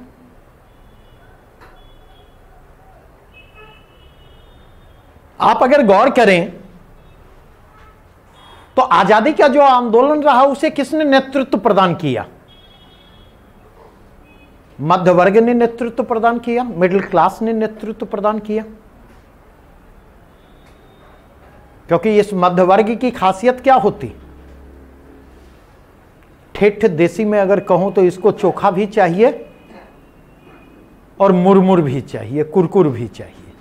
आप अगर गौर करें तो आजादी का जो आंदोलन रहा उसे किसने नेतृत्व प्रदान किया? मध्य वर्ग ने नेतृत्व प्रदान किया, मिडिल क्लास ने नेतृत्व प्रदान किया। क्योंकि इस मध्य वर्ग की खासियत क्या होती? ठेठ देसी में अगर कहूं तो इसको चोखा भी चाहिए और मुरमुर भी चाहिए, कुरकुर भी चाहिए।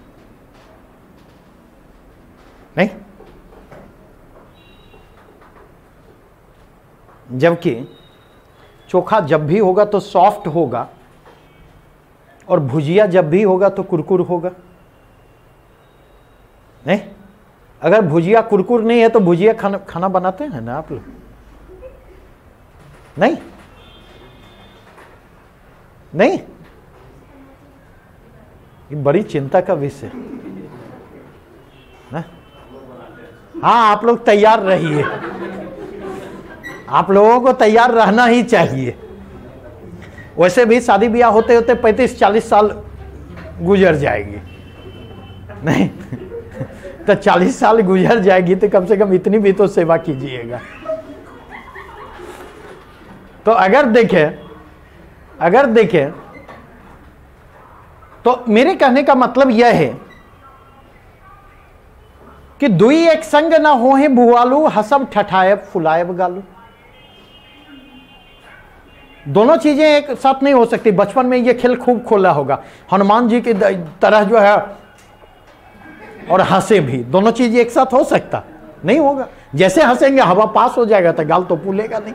नहीं, जबकि चोखा जब भी होगा तो सॉफ्ट होगा, और भुजिया जब भी होगा तो कुरकुर होगा। नहीं, अगर भुजिया कुरकुर नहीं है तो भुजिया खाना बनाते हैं ना आप लोग? नहीं नहीं, ये बड़ी चिंता का विषय है। हाँ, आप लोग तैयार रहिए, आप लोगों को तैयार रहना ही चाहिए। वैसे भी शादी ब्याह होते होते 35-40 साल गुजर जाएगी, नहीं तो 40 साल गुजर जाएगी तो कम से कम इतनी भी तो सेवा कीजिएगा। तो अगर देखें तो मेरे कहने का मतलब यह है कि दुई एक संग ना हो है बुआलू, हसब ठठायब फुलायब गालू। दोनों चीजें एक साथ नहीं हो सकती। बचपन में ये खेल खूब खोला होगा, हनुमान जी की तरह जो है और हंसे भी, दोनों चीज एक साथ हो सकता नहीं होगा। जैसे हंसेंगे हवा पास हो जाएगा तो गाल तो फूलेगा नहीं।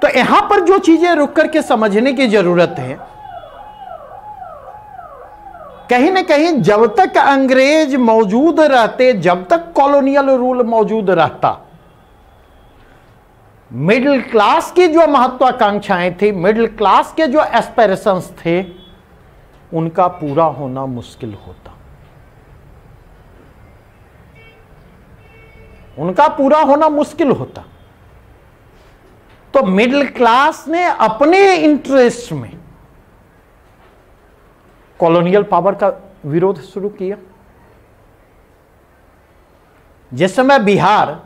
तो यहां पर जो चीजें रुक करके समझने की जरूरत है, कहीं ना कहीं जब तक अंग्रेज मौजूद रहते, जब तक कॉलोनियल रूल मौजूद रहता, मिडिल क्लास की जो महत्वाकांक्षाएं थी, मिडिल क्लास के जो एस्पिरेशंस थे, उनका पूरा होना मुश्किल होता। उनका पूरा होना मुश्किल होता। तो मिडिल क्लास ने अपने इंटरेस्ट में कॉलोनियल पावर का विरोध शुरू किया। जिस समय बिहार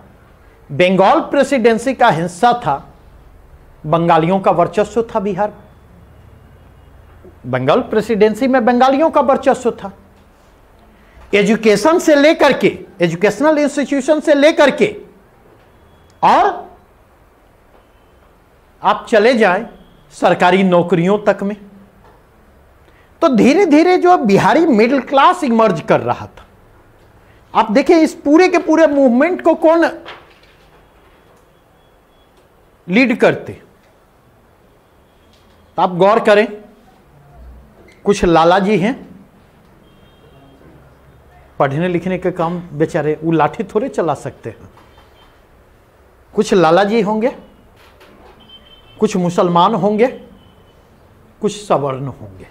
बंगाल प्रेसिडेंसी का हिस्सा था, बंगालियों का वर्चस्व था। बिहार बंगाल प्रेसिडेंसी में बंगालियों का वर्चस्व था। एजुकेशन से लेकर के, एजुकेशनल इंस्टीट्यूशन से लेकर के, और आप चले जाएं सरकारी नौकरियों तक में। तो धीरे धीरे जो बिहारी मिडिल क्लास इमर्ज कर रहा था। आप देखें इस पूरे के पूरे मूवमेंट को कौन लीड करते? आप गौर करें, कुछ लाला जी हैं, पढ़ने लिखने के काम बेचारे, वो लाठी थोड़े चला सकते हैं। कुछ लाला जी होंगे, कुछ मुसलमान होंगे, कुछ सवर्ण होंगे।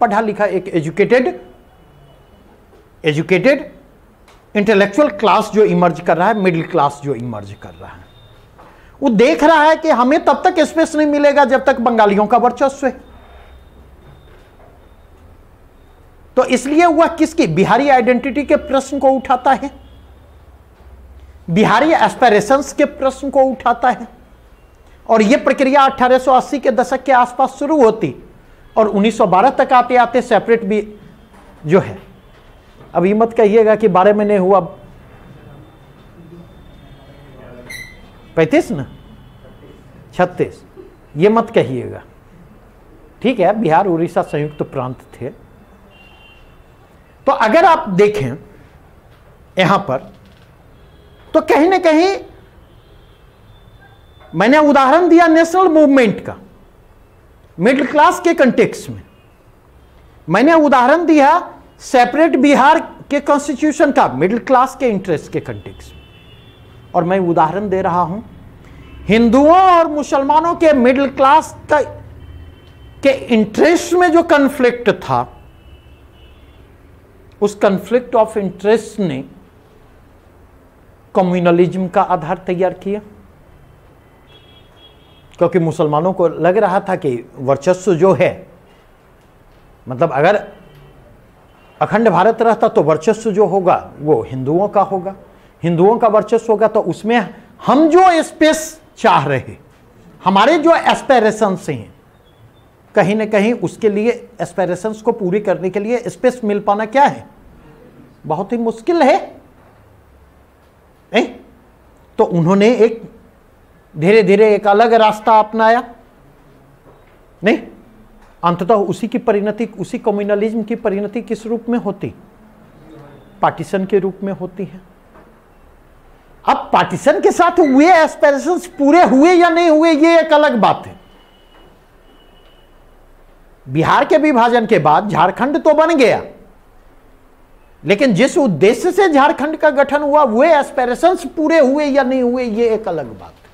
पढ़ा लिखा एक एजुकेटेड इंटेलेक्चुअल क्लास जो इमर्ज कर रहा है, मिडिल क्लास जो इमर्ज कर रहा है, वो देख रहा है कि हमें तब तक स्पेस नहीं मिलेगा जब तक बंगालियों का वर्चस्व है। तो इसलिए वह किसकी बिहारी आइडेंटिटी के प्रश्न को उठाता है, बिहारी एस्पिरेशंस के प्रश्न को उठाता है। और यह प्रक्रिया 1880 के दशक के आसपास शुरू होती और 1912 तक आते आते सेपरेट भी जो है, अब ये मत कहिएगा कि 12 में नहीं हुआ, 35 ना 36, ये मत कहिएगा। ठीक है, बिहार उड़ीसा संयुक्त प्रांत थे। तो अगर आप देखें यहां पर, तो कहीं ना कहीं मैंने उदाहरण दिया नेशनल मूवमेंट का मिडिल क्लास के कंटेक्स्ट में, मैंने उदाहरण दिया सेपरेट बिहार के कॉन्स्टिट्यूशन का मिडिल क्लास के इंटरेस्ट के कंटेक्स्ट में, और मैं उदाहरण दे रहा हूं हिंदुओं और मुसलमानों के मिडिल क्लास के इंटरेस्ट में जो कन्फ्लिक्ट था, उस कन्फ्लिक्ट ऑफ इंटरेस्ट ने कम्युनलिज्म का आधार तैयार किया। क्योंकि मुसलमानों को लग रहा था कि वर्चस्व जो है, मतलब अगर अखंड भारत रहता तो वर्चस्व जो होगा वो हिंदुओं का होगा, हिंदुओं का वर्चस्व होगा, तो उसमें हम जो स्पेस चाह रहे, हमारे जो एस्पिरेशंस हैं, कहीं ना कहीं उसके लिए एस्पिरेशंस को पूरी करने के लिए स्पेस मिल पाना क्या है, बहुत ही मुश्किल है। तो उन्होंने एक धीरे धीरे एक अलग रास्ता अपनाया। नहीं, अंततः उसी की परिणति, उसी कम्युनलिज्म की परिणति किस रूप में होती? पार्टीशन के रूप में होती है। अब पार्टीशन के साथ हुए एस्पिरेशंस पूरे हुए या नहीं हुए, ये एक अलग बात है। बिहार के विभाजन के बाद झारखंड तो बन गया, लेकिन जिस उद्देश्य से झारखंड का गठन हुआ वे एस्पिरेशंस पूरे हुए या नहीं हुए ये एक अलग बात है।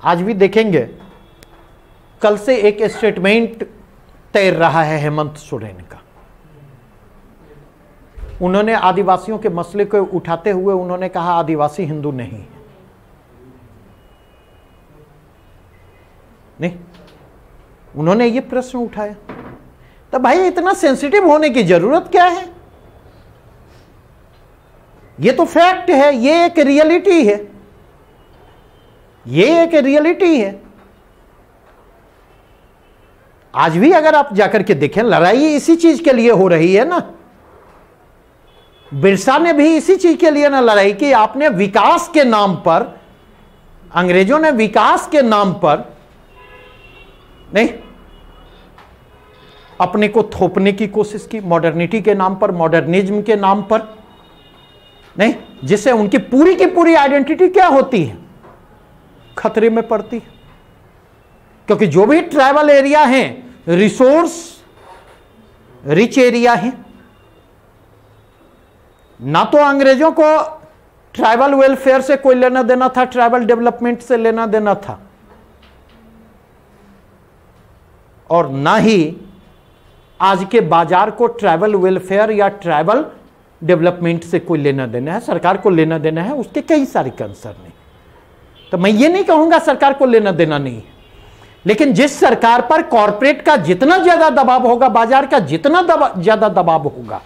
आज भी देखेंगे, कल से एक स्टेटमेंट तैर रहा है हेमंत सोरेन का। उन्होंने आदिवासियों के मसले को उठाते हुए उन्होंने कहा आदिवासी हिंदू नहीं है। नहीं, उन्होंने ये प्रश्न उठाया। तो भाई इतना सेंसिटिव होने की जरूरत क्या है? ये तो फैक्ट है, ये एक रियलिटी है, ये एक रियलिटी है। आज भी अगर आप जाकर के देखें, लड़ाई इसी चीज के लिए हो रही है ना। बिरसा ने भी इसी चीज के लिए ना लड़ाई की। आपने विकास के नाम पर, अंग्रेजों ने विकास के नाम पर नहीं अपने को थोपने की कोशिश की, मॉडर्निटी के नाम पर, मॉडर्निज्म के नाम पर, नहीं, जिससे उनकी पूरी की पूरी आइडेंटिटी क्या होती है, खतरे में पड़ती है। क्योंकि जो भी ट्राइबल एरिया हैं रिसोर्स रिच एरिया है। ना तो अंग्रेजों को ट्राइबल वेलफेयर से कोई लेना देना था, ट्राइबल डेवलपमेंट से लेना देना था, और ना ही आज के बाजार को ट्राइबल वेलफेयर या ट्राइबल डेवलपमेंट से कोई लेना देना है। सरकार को लेना देना है, उसके कई सारे कंसर्न है। तो मैं ये नहीं कहूंगा सरकार को लेना देना नहीं है, लेकिन जिस सरकार पर कॉरपोरेट का जितना ज्यादा दबाव होगा, बाजार का जितना ज्यादा दबाव होगा,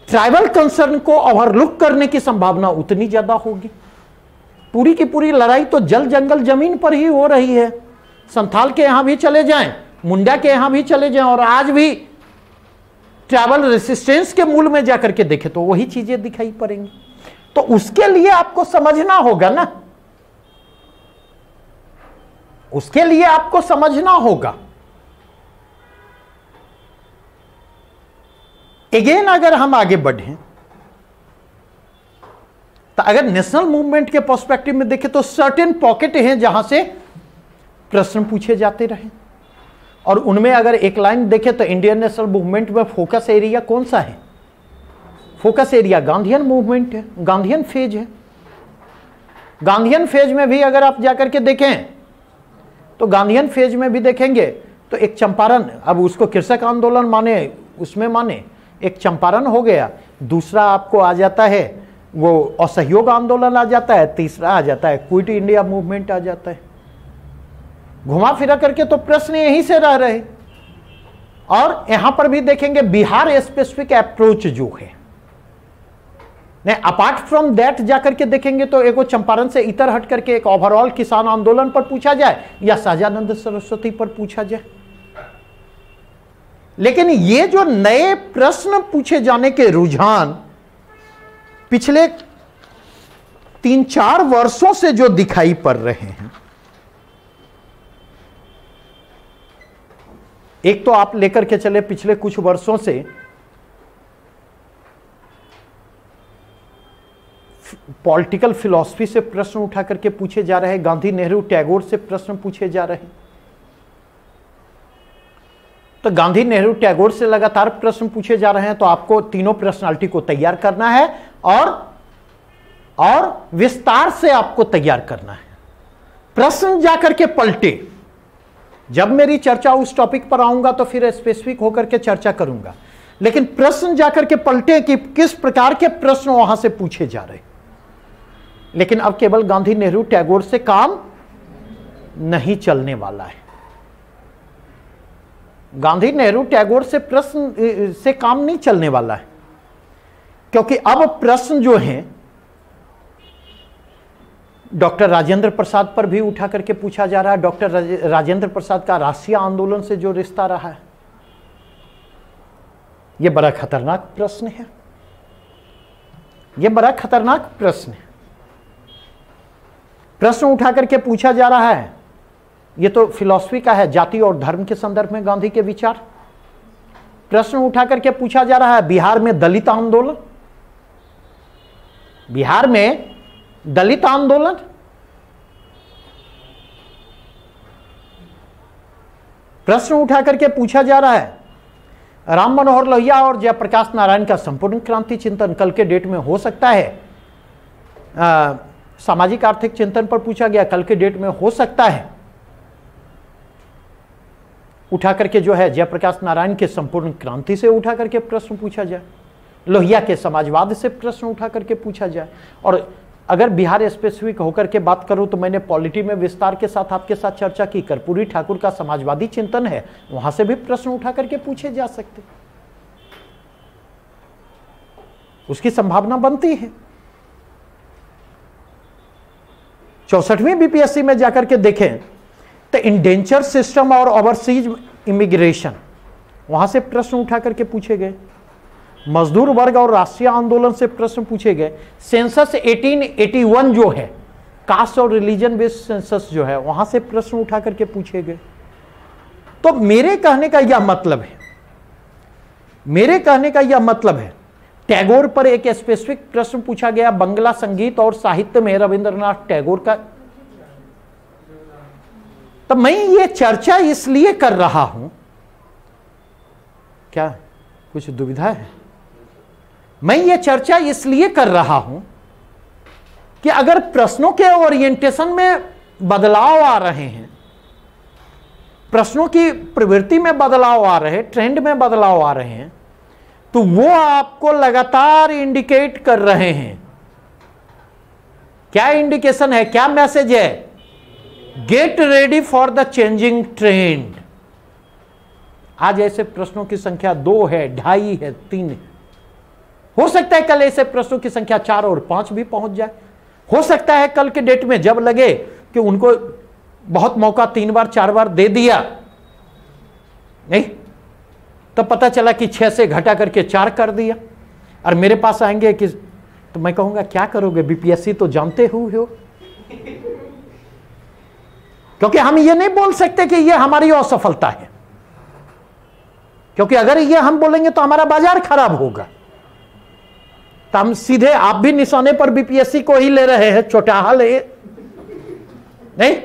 ट्राइबल कंसर्न को ओवरलुक करने की संभावना उतनी ज्यादा होगी। पूरी की पूरी लड़ाई तो जल जंगल जमीन पर ही हो रही है। संथाल के यहां भी चले जाएं, मुंडा के यहां भी चले जाएं, और आज भी ट्राइबल रेसिस्टेंस के मूल में जाकर के देखें तो वही चीजें दिखाई पड़ेंगी। तो उसके लिए आपको समझना होगा ना, उसके लिए आपको समझना होगा। अगेन अगर हम आगे बढ़ें तो अगर नेशनल मूवमेंट के पर्सपेक्टिव में देखें तो सर्टेन पॉकेट हैं जहां से प्रश्न पूछे जाते रहे, और उनमें अगर एक लाइन देखें तो इंडियन नेशनल मूवमेंट में फोकस एरिया कौन सा है? फोकस एरिया गांधीयन मूवमेंट है, गांधीयन फेज है। गांधीयन फेज में भी अगर आप जाकर के देखें तो गांधीयन फेज में भी देखेंगे तो एक चंपारण, अब उसको कृषक आंदोलन माने, उसमें माने एक चंपारण हो गया, दूसरा आपको आ जाता है वो असहयोग आंदोलन आ जाता है, तीसरा आ जाता है क्विट इंडिया मूवमेंट आ जाता है। घुमा फिरा करके तो प्रश्न यहीं से रह रहे। और यहां पर भी देखेंगे बिहार स्पेसिफिक अप्रोच जो है, नहीं अपार्ट फ्रॉम दैट जाकर के देखेंगे तो एक चंपारण से इतर हट करके एक ओवरऑल किसान आंदोलन पर पूछा जाए या सहजानंद सरस्वती पर पूछा जाए। लेकिन ये जो नए प्रश्न पूछे जाने के रुझान पिछले 3-4 वर्षों से जो दिखाई पड़ रहे हैं, एक तो आप लेकर के चले पिछले कुछ वर्षों से पॉलिटिकल फिलॉसफी से प्रश्न उठा करके पूछे जा रहे हैं, गांधी नेहरू टैगोर से प्रश्न पूछे जा रहे हैं। तो गांधी नेहरू टैगोर से लगातार प्रश्न पूछे जा रहे हैं, तो आपको तीनों पर्सनालिटी को तैयार करना है और विस्तार से आपको तैयार करना है। प्रश्न जाकर के पलटे, जब मेरी चर्चा उस टॉपिक पर आऊंगा तो फिर स्पेसिफिक होकर के चर्चा करूंगा, लेकिन प्रश्न जाकर के पलटे कि किस प्रकार के प्रश्न वहां से पूछे जा रहे। लेकिन अब केवल गांधी नेहरू टैगोर से काम नहीं चलने वाला है। गांधी नेहरू टैगोर से प्रश्न से काम नहीं चलने वाला है, क्योंकि अब प्रश्न जो हैं डॉक्टर राजेंद्र प्रसाद पर भी उठा करके पूछा जा रहा है। डॉक्टर राजेंद्र प्रसाद का राष्ट्रीय आंदोलन से जो रिश्ता रहा है, यह बड़ा खतरनाक प्रश्न है। यह बड़ा खतरनाक प्रश्न है। प्रश्न उठा करके पूछा जा रहा है, यह तो फिलॉसफी का है, जाति और धर्म के संदर्भ में गांधी के विचार। प्रश्न उठा करके पूछा जा रहा है बिहार में दलित आंदोलन, बिहार में दलित आंदोलन। प्रश्न उठा करके पूछा जा रहा है, राम मनोहर लोहिया और जयप्रकाश नारायण का संपूर्ण क्रांति चिंतन कल के डेट में हो सकता है। सामाजिक आर्थिक चिंतन पर पूछा गया, कल के डेट में हो सकता है। उठा करके जो है जयप्रकाश नारायण के संपूर्ण क्रांति से उठा करके प्रश्न पूछा जाए, लोहिया के समाजवाद से प्रश्न उठा करके पूछा जाए। और अगर बिहार स्पेसिफिक होकर के बात करूं तो मैंने पॉलिटी में विस्तार के साथ आपके साथ चर्चा की, कर्पूरी ठाकुर का समाजवादी चिंतन है, वहां से भी प्रश्न उठा करके पूछे जा सकते, उसकी संभावना बनती है। 64वीं बीपीएससी में जाकर के देखें तो इंडेंचर सिस्टम और ओवरसीज इमिग्रेशन, वहां से प्रश्न उठा करके पूछे गए। मजदूर वर्ग और राष्ट्रीय आंदोलन से प्रश्न पूछे गए। सेंसस 1881 जो है, कास्ट और रिलीजन बेस्ड सेंसस जो है, वहां से प्रश्न उठा करके पूछे गए। तो मेरे कहने का यह मतलब है, टैगोर पर एक स्पेसिफिक प्रश्न पूछा गया, बंगला संगीत और साहित्य में रविंद्रनाथ टैगोर का। तो मैं ये चर्चा इसलिए कर रहा हूं, क्या कुछ दुविधा है? मैं ये चर्चा इसलिए कर रहा हूं कि अगर प्रश्नों के ओरिएंटेशन में बदलाव आ रहे हैं, प्रश्नों की प्रवृत्ति में बदलाव आ रहे, ट्रेंड में बदलाव आ रहे हैं, तो वो आपको लगातार इंडिकेट कर रहे हैं। क्या इंडिकेशन है, क्या मैसेज है? Get ready for the changing trend. आज ऐसे प्रश्नों की संख्या 2 है, 2.5 है, 3 है। हो सकता है कल ऐसे प्रश्नों की संख्या 4 और 5 भी पहुंच जाए। हो सकता है कल के डेट में जब लगे कि उनको बहुत मौका 3 बार 4 बार दे दिया, नहीं तो पता चला कि 6 से घटा करके 4 कर दिया, और मेरे पास आएंगे कि तो मैं कहूंगा क्या करोगे, बीपीएससी तो जानते हुए हो। क्योंकि हम ये नहीं बोल सकते कि ये हमारी असफलता है, क्योंकि अगर ये हम बोलेंगे तो हमारा बाजार खराब होगा। तो हम सीधे आप भी निशाने पर बीपीएससी को ही ले रहे हैं, चौटाहा ले नहीं,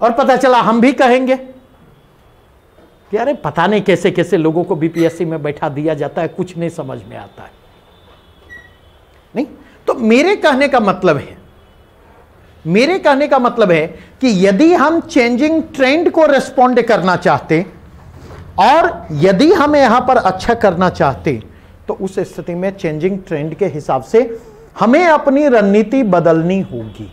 और पता चला हम भी कहेंगे कि अरे पता नहीं कैसे कैसे लोगों को बीपीएससी में बैठा दिया जाता है, कुछ नहीं समझ में आता है। नहीं तो मेरे कहने का मतलब है कि यदि हम चेंजिंग ट्रेंड को रिस्पॉन्ड करना चाहते और यदि हम यहां पर अच्छा करना चाहते, तो उस स्थिति में चेंजिंग ट्रेंड के हिसाब से हमें अपनी रणनीति बदलनी होगी।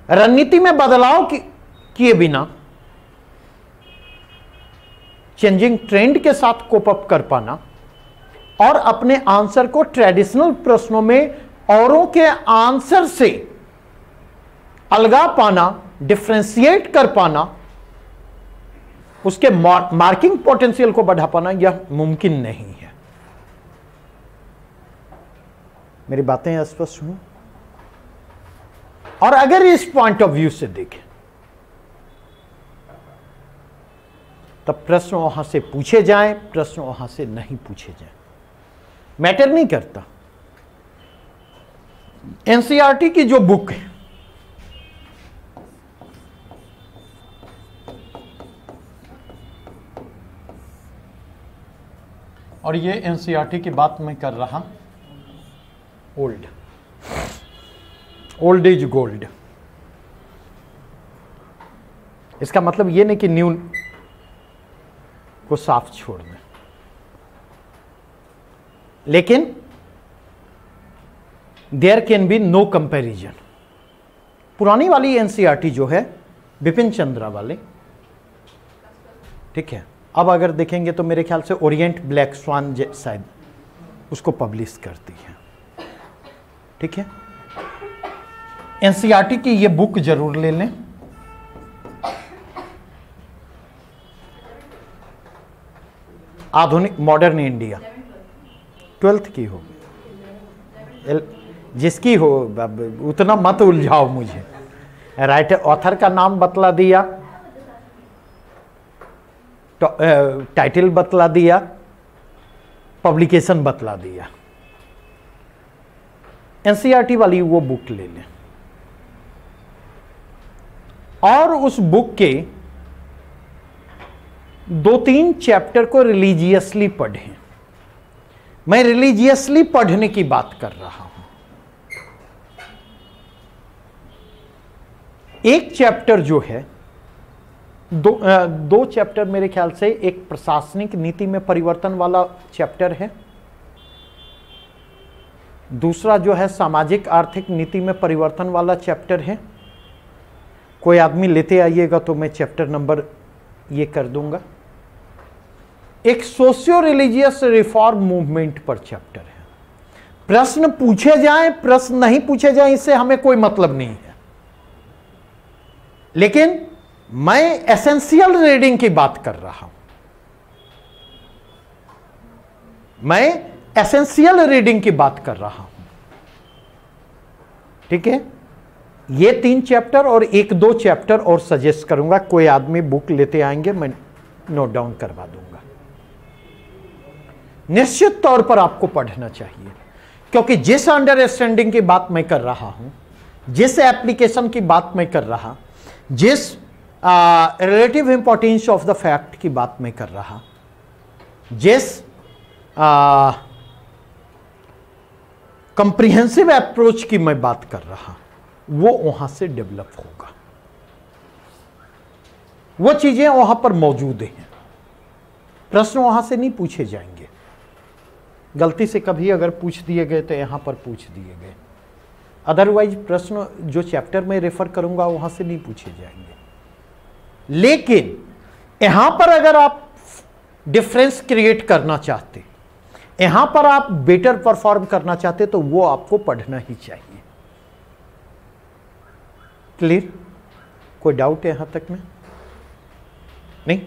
रणनीति में बदलाव किए बिना चेंजिंग ट्रेंड के साथ कोप अप कर पाना और अपने आंसर को ट्रेडिशनल प्रश्नों में औरों के आंसर से अलगा पाना, डिफरेंशिएट कर पाना, उसके मार्किंग पोटेंशियल को बढ़ा पाना, यह मुमकिन नहीं है। मेरी बातें स्पष्ट हुई? और अगर इस पॉइंट ऑफ व्यू से देखें तब प्रश्न वहां से पूछे जाएं, प्रश्न वहां से नहीं पूछे जाएं, मैटर नहीं करता। एनसीईआरटी की जो बुक है, और ये एनसीईआरटी की बात मैं कर रहा, ओल्ड इज गोल्ड। इसका मतलब ये नहीं कि न्यू को साफ छोड़ दें, लेकिन there can be no comparison. पुरानी वाली एनसीईआरटी जो है बिपिन चंद्रा वाले, ठीक है, अब अगर देखेंगे तो मेरे ख्याल से ओरिएंट ब्लैक स्वान शायद उसको पब्लिश करती है, ठीक है। एनसीईआरटी की ये बुक जरूर ले लें। आधुनिक मॉडर्न इंडिया 12th की हो, जिसकी हो, उतना मत उलझाओ मुझे। राइटर ऑथर का नाम बतला दिया, टाइटल बतला दिया, पब्लिकेशन बतला दिया। एनसीईआरटी वाली वो बुक ले लें और उस बुक के 2-3 चैप्टर को रिलीजियसली पढ़ें। मैं रिलीजियसली पढ़ने की बात कर रहा हूं। एक चैप्टर जो है, दो चैप्टर मेरे ख्याल से, एक प्रशासनिक नीति में परिवर्तन वाला चैप्टर है, दूसरा जो है सामाजिक आर्थिक नीति में परिवर्तन वाला चैप्टर है। कोई आदमी लेते आइएगा तो मैं चैप्टर नंबर ये कर दूंगा। एक सोशियो रिलीजियस रिफॉर्म मूवमेंट पर चैप्टर है। प्रश्न पूछे जाएं, प्रश्न नहीं पूछे जाएं, इससे हमें कोई मतलब नहीं है, लेकिन मैं एसेंशियल रीडिंग की बात कर रहा हूं। मैं एसेंशियल रीडिंग की बात कर रहा हूं, ठीक है। ये 3 चैप्टर और 1-2 चैप्टर और सजेस्ट करूंगा। कोई आदमी बुक लेते आएंगे, मैं नोट डाउन करवा दूंगा। निश्चित तौर पर आपको पढ़ना चाहिए, क्योंकि जिस अंडरस्टैंडिंग की बात मैं कर रहा हूं, जिस एप्लीकेशन की बात मैं कर रहा, जिस relative importance of the fact की बात मैं कर रहा, जिस कंप्रिहेंसिव अप्रोच की मैं बात कर रहा, वो वहां से डेवलप होगा। वो चीजें वहां पर मौजूद हैं। प्रश्न वहां से नहीं पूछे जाएंगे। गलती से कभी अगर पूछ दिए गए तो यहां पर पूछ दिए गए, अदरवाइज प्रश्न जो चैप्टर में रेफर करूंगा वहां से नहीं पूछे जाएंगे। लेकिन यहां पर अगर आप डिफरेंस क्रिएट करना चाहते, यहां पर आप बेटर परफॉर्म करना चाहते, तो वो आपको पढ़ना ही चाहिए। क्लियर? कोई डाउट है यहां तक में? नहीं।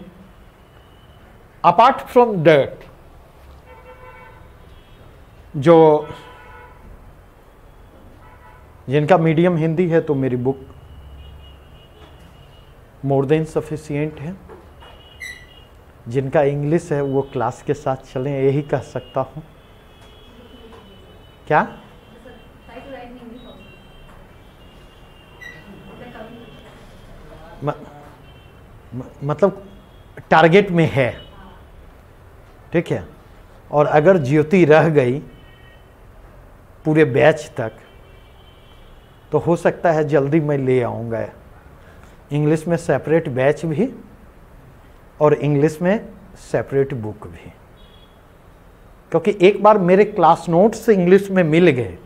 अपार्ट फ्रॉम दैट, जो जिनका मीडियम हिंदी है तो मेरी बुक मोर देन सफिशिएंट है। जिनका इंग्लिश है वो क्लास के साथ चलें, यही कह सकता हूं। क्या मतलब टारगेट में है, ठीक है। और अगर ज्योति रह गई पूरे बैच तक तो हो सकता है जल्दी मैं ले आऊँगा इंग्लिश में सेपरेट बैच भी और इंग्लिश में सेपरेट बुक भी, क्योंकि एक बार मेरे क्लास नोट्स इंग्लिश में मिल गए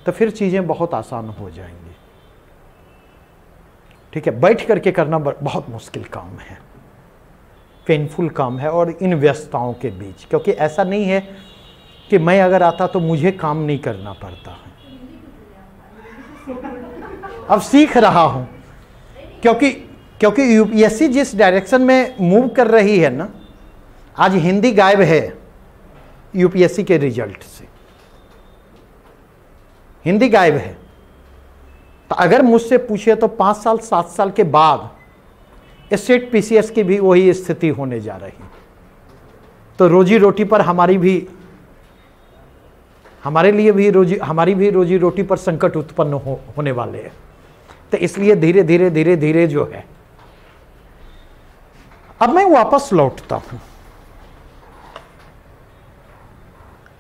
तो फिर चीज़ें बहुत आसान हो जाएंगी, ठीक है। बैठ करके करना बहुत मुश्किल काम है, पेनफुल काम है, और इन व्यस्तताओं के बीच, क्योंकि ऐसा नहीं है कि मैं अगर आता तो मुझे काम नहीं करना पड़ता है। अब सीख रहा हूं, क्योंकि यूपीएससी जिस डायरेक्शन में मूव कर रही है ना, आज हिंदी गायब है यूपीएससी के रिजल्ट से, हिंदी गायब है। तो अगर मुझसे पूछे तो 5 साल 7 साल के बाद स्टेट पीसीएस की भी वही स्थिति होने जा रही, तो रोजी रोटी पर हमारी भी रोजी रोटी पर संकट उत्पन्न होने वाले हैं। तो इसलिए धीरे धीरे जो है, अब मैं वापस लौटता हूं,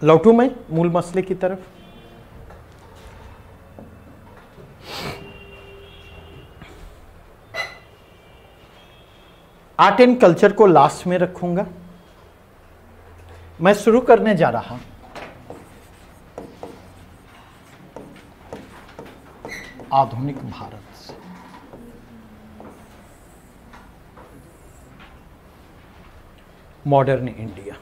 लौटूं मैं मूल मसले की तरफ। आर्ट एंड कल्चर को लास्ट में रखूंगा। मैं शुरू करने जा रहा हूं आधुनिक भारत से। Modern India.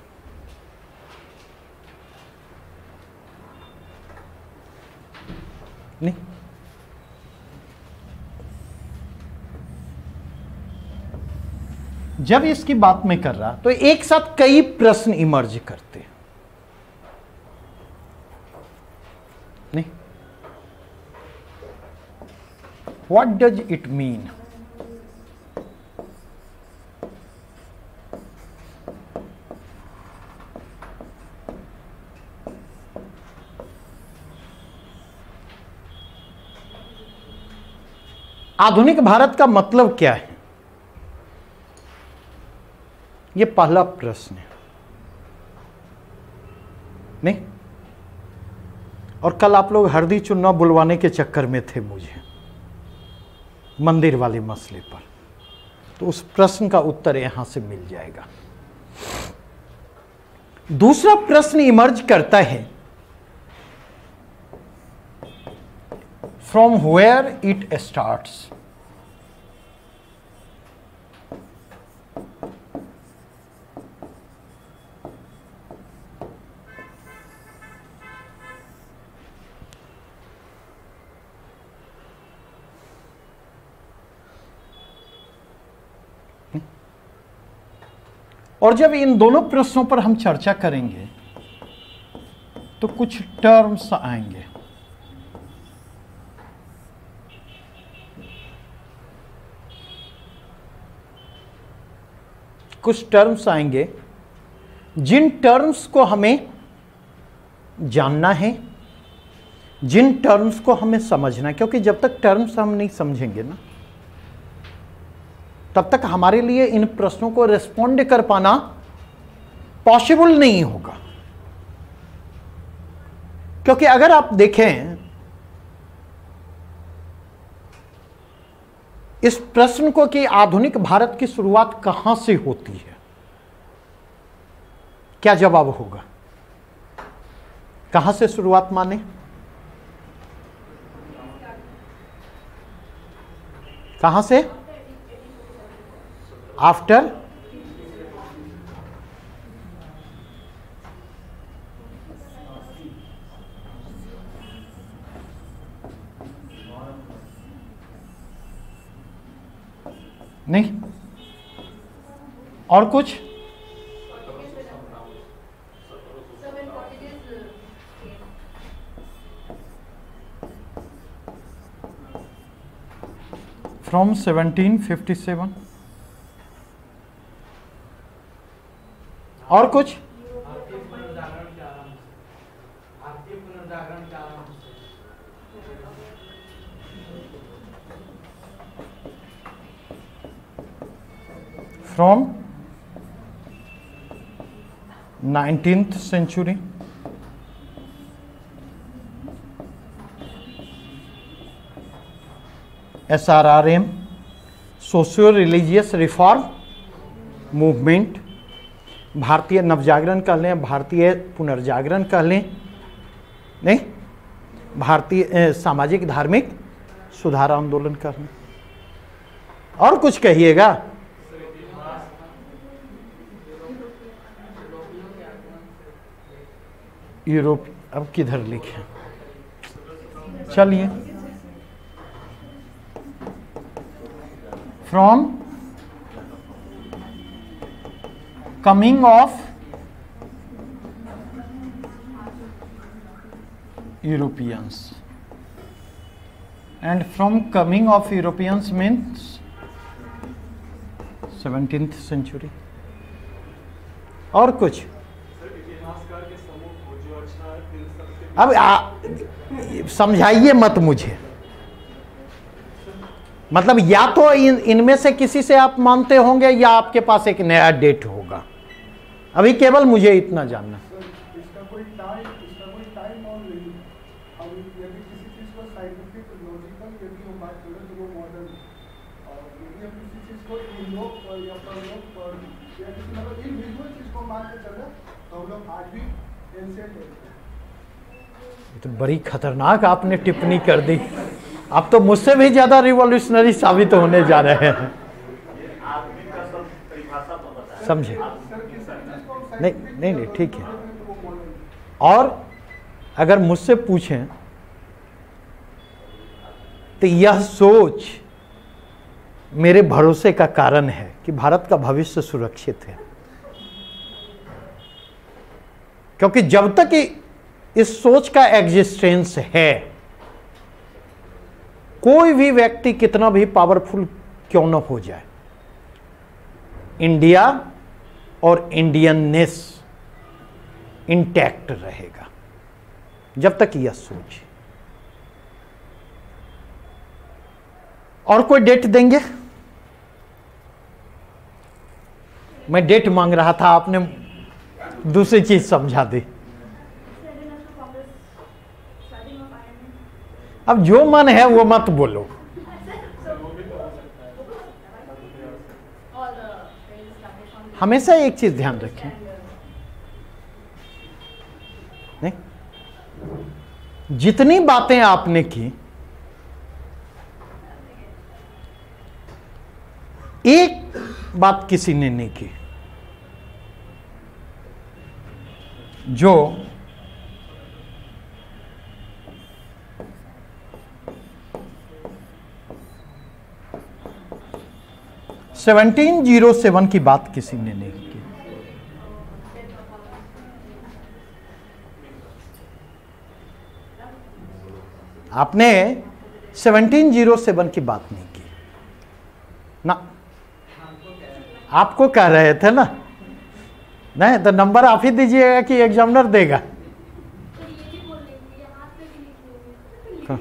नहीं, जब इसकी बात मैं कर रहा तो एक साथ कई प्रश्न इमर्ज करते हैं। नहीं, व्हाट डज इट मीन? आधुनिक भारत का मतलब क्या है? ये पहला प्रश्न है, नहीं? और कल आप लोग हल्दी चुन्ना बुलवाने के चक्कर में थे मुझे मंदिर वाले मसले पर, तो उस प्रश्न का उत्तर यहां से मिल जाएगा। दूसरा प्रश्न इमर्ज करता है, फ्रॉम वेयर इट स्टार्ट्स। और जब इन दोनों प्रश्नों पर हम चर्चा करेंगे तो कुछ टर्म्स आएंगे। कुछ टर्म्स आएंगे जिन टर्म्स को हमें जानना है, जिन टर्म्स को हमें समझना है, क्योंकि जब तक टर्म्स हम नहीं समझेंगे ना, तब तक हमारे लिए इन प्रश्नों को रिस्पॉन्ड कर पाना पॉसिबल नहीं होगा। क्योंकि अगर आप देखें इस प्रश्न को कि आधुनिक भारत की शुरुआत कहां से होती है, क्या जवाब होगा? कहां से शुरुआत माने? कहां से? आफ्टर नहीं, और कुछ? फ्रॉम 1757। और कुछ? From 19th century। SRRM, socio religious reform movement, भारतीय नवजागरण कह लें, भारतीय पुनर्जागरण कह लें, नहीं, भारतीय सामाजिक धार्मिक सुधार आंदोलन कह लें। और कुछ कहिएगा? यूरोप, अब किधर लिखे? चलिए, from coming of Europeans, and from coming of Europeans means 17th century। और कुछ? अब समझाइए मत मुझे, मतलब या तो इनमें से किसी से आप मानते होंगे या आपके पास एक नया डेट होगा। अभी केवल मुझे इतना जानना। इसका कोई टाइम और नहीं। अब यदि किसी चीज को साइंटिफिक लॉजिकल यदि हम बात करें तो वो मॉडर्न, और यदि हम किसी चीज को इनलोक या परलोक पर या किसी मतलब इनविजुअल चीज को मान के चले तो हम लोग आज भी एंशिएंट हैं। तो बड़ी खतरनाक आपने टिप्पणी कर दी। आप तो मुझसे भी ज्यादा रिवॉल्यूशनरी साबित होने जा रहे हैं। समझे? नहीं नहीं नहीं, ठीक है। और अगर मुझसे पूछें तो यह सोच मेरे भरोसे का कारण है कि भारत का भविष्य सुरक्षित है। क्योंकि जब तक इस सोच का एग्जिस्टेंस है, कोई भी व्यक्ति कितना भी पावरफुल क्यों न हो जाए, इंडिया और इंडियननेस इंटैक्ट रहेगा। जब तक यह सोच। और कोई डेट देंगे? मैं डेट मांग रहा था, आपने दूसरी चीज समझा दी। अब जो मन है वो मत बोलो। हमेशा एक चीज ध्यान रखें, नहीं, जितनी बातें आपने की, एक बात किसी ने नहीं की जो (1707) की बात किसी ने नहीं की। आपने 1707 की बात नहीं की ना, आपको कह रहे थे ना, नहीं तो नंबर आप ही दीजिएगा कि एग्जामिनर देगा। हाँ।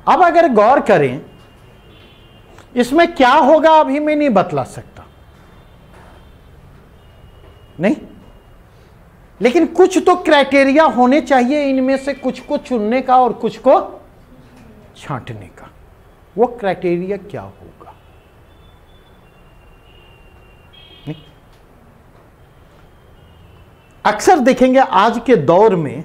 अब अगर गौर करें, इसमें क्या होगा अभी मैं नहीं बतला सकता, नहीं, लेकिन कुछ तो क्राइटेरिया होने चाहिए इनमें से कुछ को चुनने का और कुछ को छांटने का। वो क्राइटेरिया क्या होगा? नहीं? अक्सर देखेंगे आज के दौर में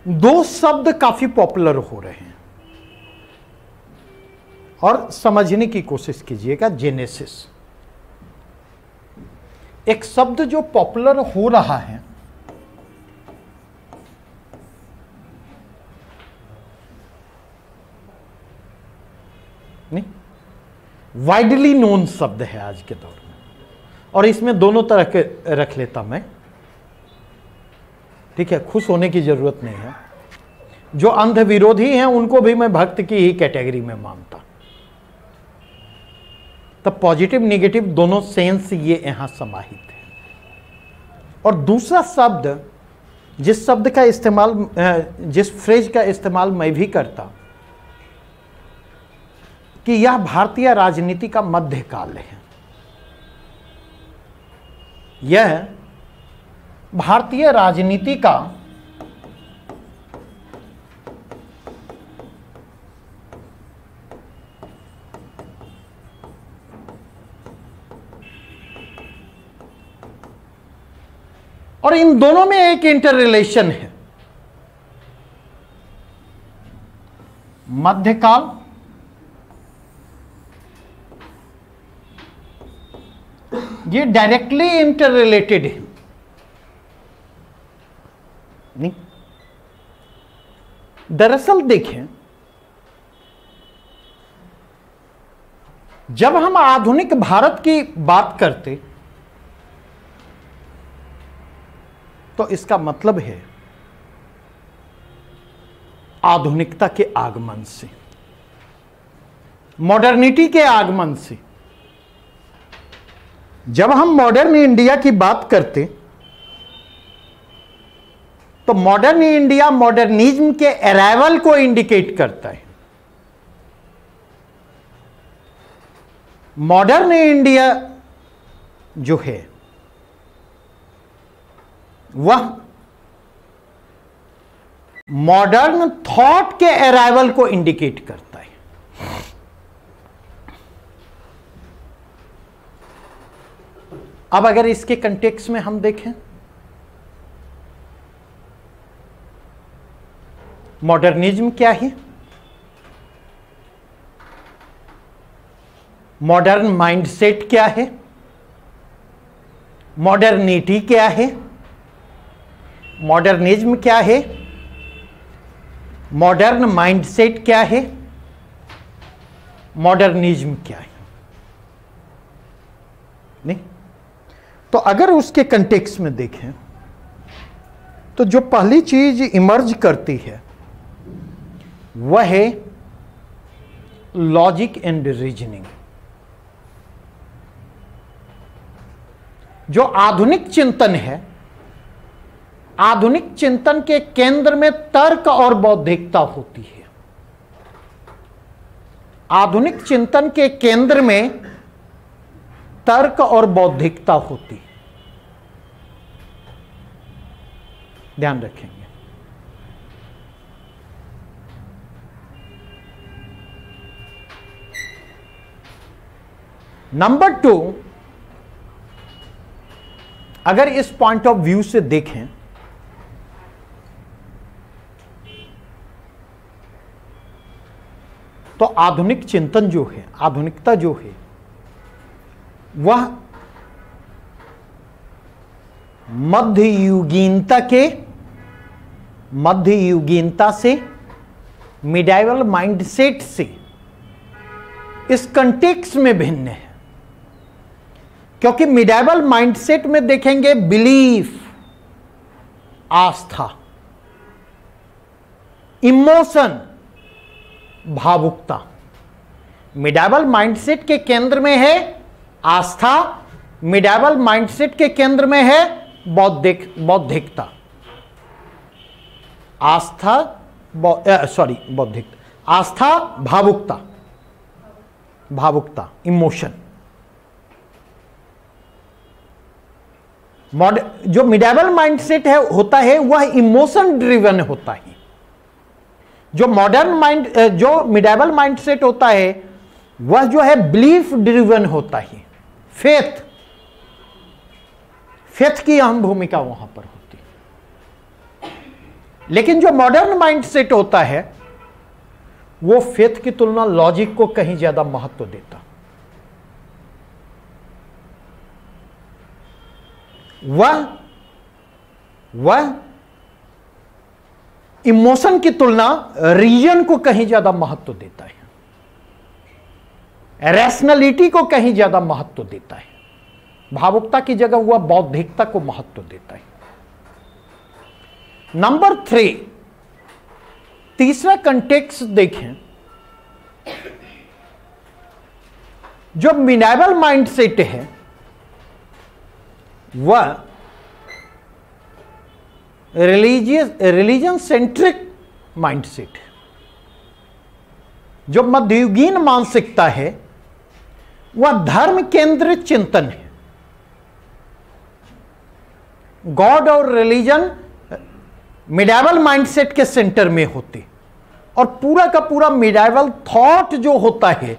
दो शब्द काफी पॉपुलर हो रहे हैं, और समझने की कोशिश कीजिएगा। जेनेसिस एक शब्द जो पॉपुलर हो रहा है, नहीं, वाइडली नोन शब्द है आज के दौर में, और इसमें दोनों तरह के रख लेता मैं, ठीक है, खुश होने की जरूरत नहीं है। जो अंध विरोधी हैं उनको भी मैं भक्त की ही कैटेगरी में मानता। तब पॉजिटिव नेगेटिव दोनों सेंस ये यहां समाहित है। और दूसरा शब्द, जिस शब्द का इस्तेमाल, जिस फ्रेज का इस्तेमाल मैं भी करता, कि यह भारतीय राजनीति का मध्यकाल है। यह भारतीय राजनीति का और इन दोनों में एक इंटर रिलेशन है। मध्यकाल ये डायरेक्टली इंटर रिलेटेड है, नहीं? दरअसल देखें, जब हम आधुनिक भारत की बात करते तो इसका मतलब है आधुनिकता के आगमन से, मॉडर्निटी के आगमन से। जब हम मॉडर्न इंडिया की बात करते तो मॉडर्न इंडिया मॉडर्निज्म के अराइवल को इंडिकेट करता है। मॉडर्न इंडिया जो है वह मॉडर्न थॉट के अराइवल को इंडिकेट करता है। अब अगर इसके कंटेक्स्ट में हम देखें, मॉडर्निज्म क्या है? मॉडर्न माइंडसेट क्या है? मॉडर्निटी क्या है? मॉडर्निज्म क्या है? मॉडर्न माइंडसेट क्या है? मॉडर्निज्म क्या है? नहीं? तो अगर उसके कंटेक्स्ट में देखें तो जो पहली चीज इमर्ज करती है वह है लॉजिक एंड रीजनिंग। जो आधुनिक चिंतन है आधुनिक चिंतन के केंद्र में तर्क और बौद्धिकता होती है। आधुनिक चिंतन के केंद्र में तर्क और बौद्धिकता होती है। ध्यान रखेंगे। नंबर 2, अगर इस पॉइंट ऑफ व्यू से देखें तो आधुनिक चिंतन जो है, आधुनिकता जो है, वह मध्ययुगीनता से मिडाइवल माइंडसेट से इस कंटेक्स्ट में भिन्न है। क्योंकि मिडाइवल माइंडसेट में देखेंगे बिलीफ, आस्था, इमोशन, भावुकता। मिडाइवल माइंडसेट के केंद्र में है आस्था, मिडाइवल माइंडसेट के केंद्र में है बौद्धिकता। आस्था, भावुकता, इमोशन। जो मिडाइवल माइंडसेट है होता है वह इमोशन ड्रिवन होता है। जो मिडाइवल माइंडसेट होता है वह जो है बिलीफ ड्रिवन होता है। फेथ की अहम भूमिका वहां पर होती है। लेकिन जो मॉडर्न माइंडसेट होता है वो फेथ की तुलना लॉजिक को कहीं ज्यादा महत्व देता। वह इमोशन की तुलना रीजन को कहीं ज्यादा महत्व देता है, रैशनैलिटी को कहीं ज्यादा महत्व देता है। भावुकता की जगह वह बौद्धिकता को महत्व देता है। नंबर 3, तीसरा कंटेक्स्ट देखें। जो मिडाइवल माइंडसेट है वह रिलीजन सेंट्रिक माइंडसेट है। जो मध्ययुगीन मानसिकता है वह धर्म केंद्रित चिंतन है। गॉड और रिलीजन मिडाइवल माइंडसेट के सेंटर में होते और पूरा का पूरा मिडाइवल थॉट जो होता है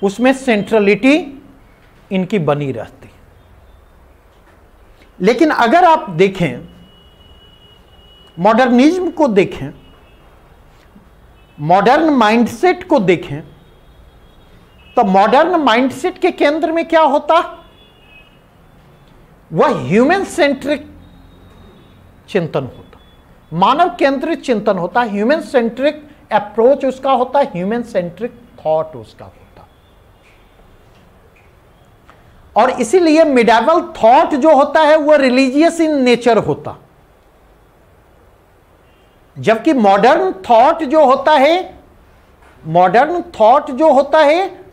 उसमें सेंट्रलिटी इनकी बनी रहती। लेकिन अगर आप देखें, मॉडर्निज्म को देखें, मॉडर्न माइंडसेट को देखें, तो मॉडर्न माइंडसेट के केंद्र में क्या होता? वह ह्यूमन सेंट्रिक चिंतन होता, मानव केंद्रित चिंतन होता, ह्यूमन सेंट्रिक अप्रोच उसका होता, ह्यूमन सेंट्रिक थॉट उसका होता। और इसीलिए मिडाइवल थॉट जो होता है वह रिलीजियस इन नेचर होता, जबकि मॉडर्न थॉट जो होता है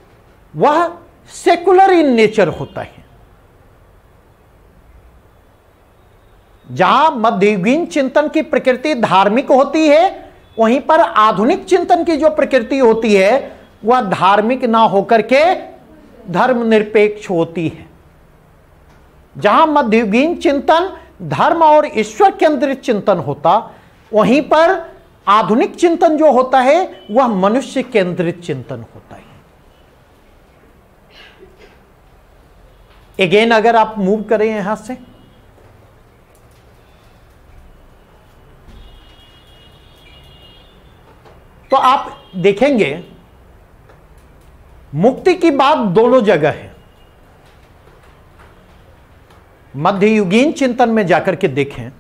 वह सेकुलर इन नेचर होता है। जहां मध्ययुगीन चिंतन की प्रकृति धार्मिक होती है, वहीं पर आधुनिक चिंतन की जो प्रकृति होती है वह धार्मिक ना होकर के धर्मनिरपेक्ष होती है। जहां मध्ययुगीन चिंतन धर्म और ईश्वर केंद्रित चिंतन होता, वहीं पर आधुनिक चिंतन जो होता है वह मनुष्य केंद्रित चिंतन होता है। अगेन अगर आप मूव करें यहां से, तो आप देखेंगे मुक्ति की बात दोनों जगह है। मध्ययुगीन चिंतन में जाकर के देखें,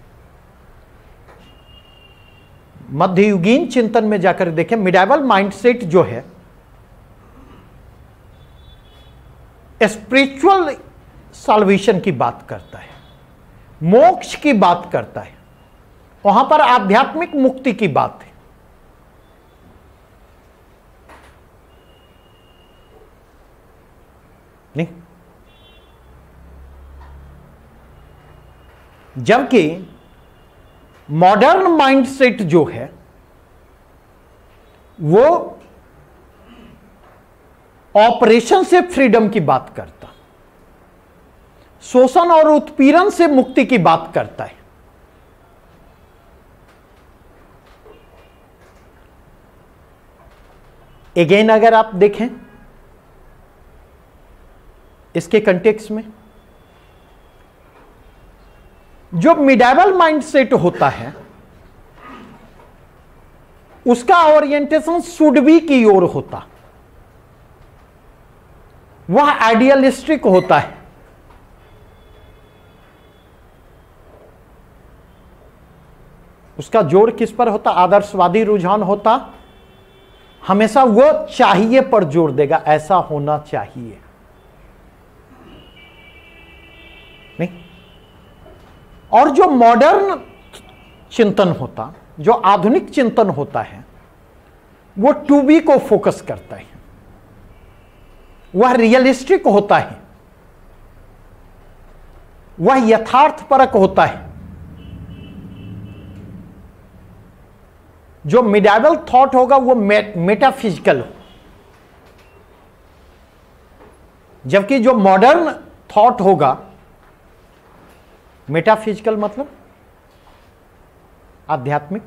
मध्ययुगीन चिंतन में जाकर देखें, मिडाइवल माइंडसेट जो है स्पिरिचुअल सॉल्वेशन की बात करता है, मोक्ष की बात करता है, वहां पर आध्यात्मिक मुक्ति की बात है। नहीं, जबकि मॉडर्न माइंडसेट जो है वो ऑपरेशन से फ्रीडम की बात करता, शोषण और उत्पीड़न से मुक्ति की बात करता है। अगेन अगर आप देखें इसके कंटेक्स्ट में, जो मिडाइवल माइंडसेट होता है उसका ओरिएंटेशन शुड बी की ओर होता, वह आइडियलिस्टिक होता है। उसका जोर किस पर होता? आदर्शवादी रुझान होता, हमेशा वो चाहिए पर जोर देगा, ऐसा होना चाहिए नहीं। और जो मॉडर्न चिंतन होता, जो आधुनिक चिंतन होता है, वो टू बी को फोकस करता है, वह रियलिस्टिक होता है, वह यथार्थपरक होता है। जो मिडाइवल थॉट होगा वो मेटाफिजिकल हो, जबकि जो मॉडर्न थॉट होगा, मेटाफिजिकल मतलब आध्यात्मिक,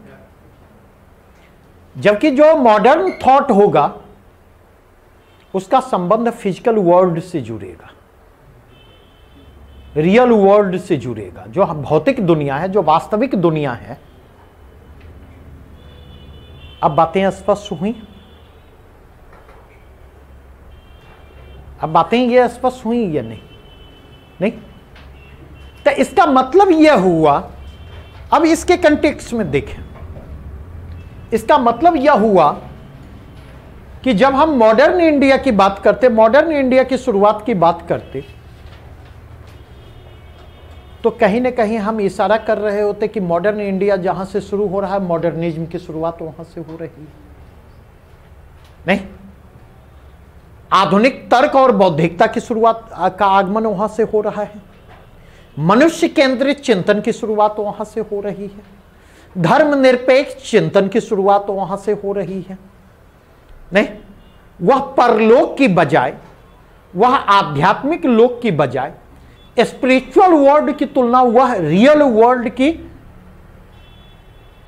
जबकि जो मॉडर्न थॉट होगा उसका संबंध फिजिकल वर्ल्ड से जुड़ेगा, रियल वर्ल्ड से जुड़ेगा। जो भौतिक दुनिया है, जो वास्तविक दुनिया है। अब बातें स्पष्ट हुई? अब बातें ये स्पष्ट हुई या नहीं? नहीं। तो इसका मतलब यह हुआ, अब इसके कंटेक्स्ट में देखें, इसका मतलब यह हुआ कि जब हम मॉडर्न इंडिया की बात करते, मॉडर्न इंडिया की शुरुआत की बात करते, तो कहीं ना कहीं हम इशारा कर रहे होते कि मॉडर्न इंडिया जहां से शुरू हो रहा है, मॉडर्निज्म की शुरुआत वहां से हो रही है। नहीं, आधुनिक तर्क और बौद्धिकता की शुरुआत का आगमन वहां से हो रहा है, मनुष्य केंद्रित चिंतन की शुरुआत वहां से हो रही है, धर्मनिरपेक्ष चिंतन की शुरुआत वहां से हो रही है। नहीं, वह परलोक की बजाय, वह आध्यात्मिक लोक की बजाय स्पिरिचुअल वर्ल्ड की तुलना वह रियल वर्ल्ड की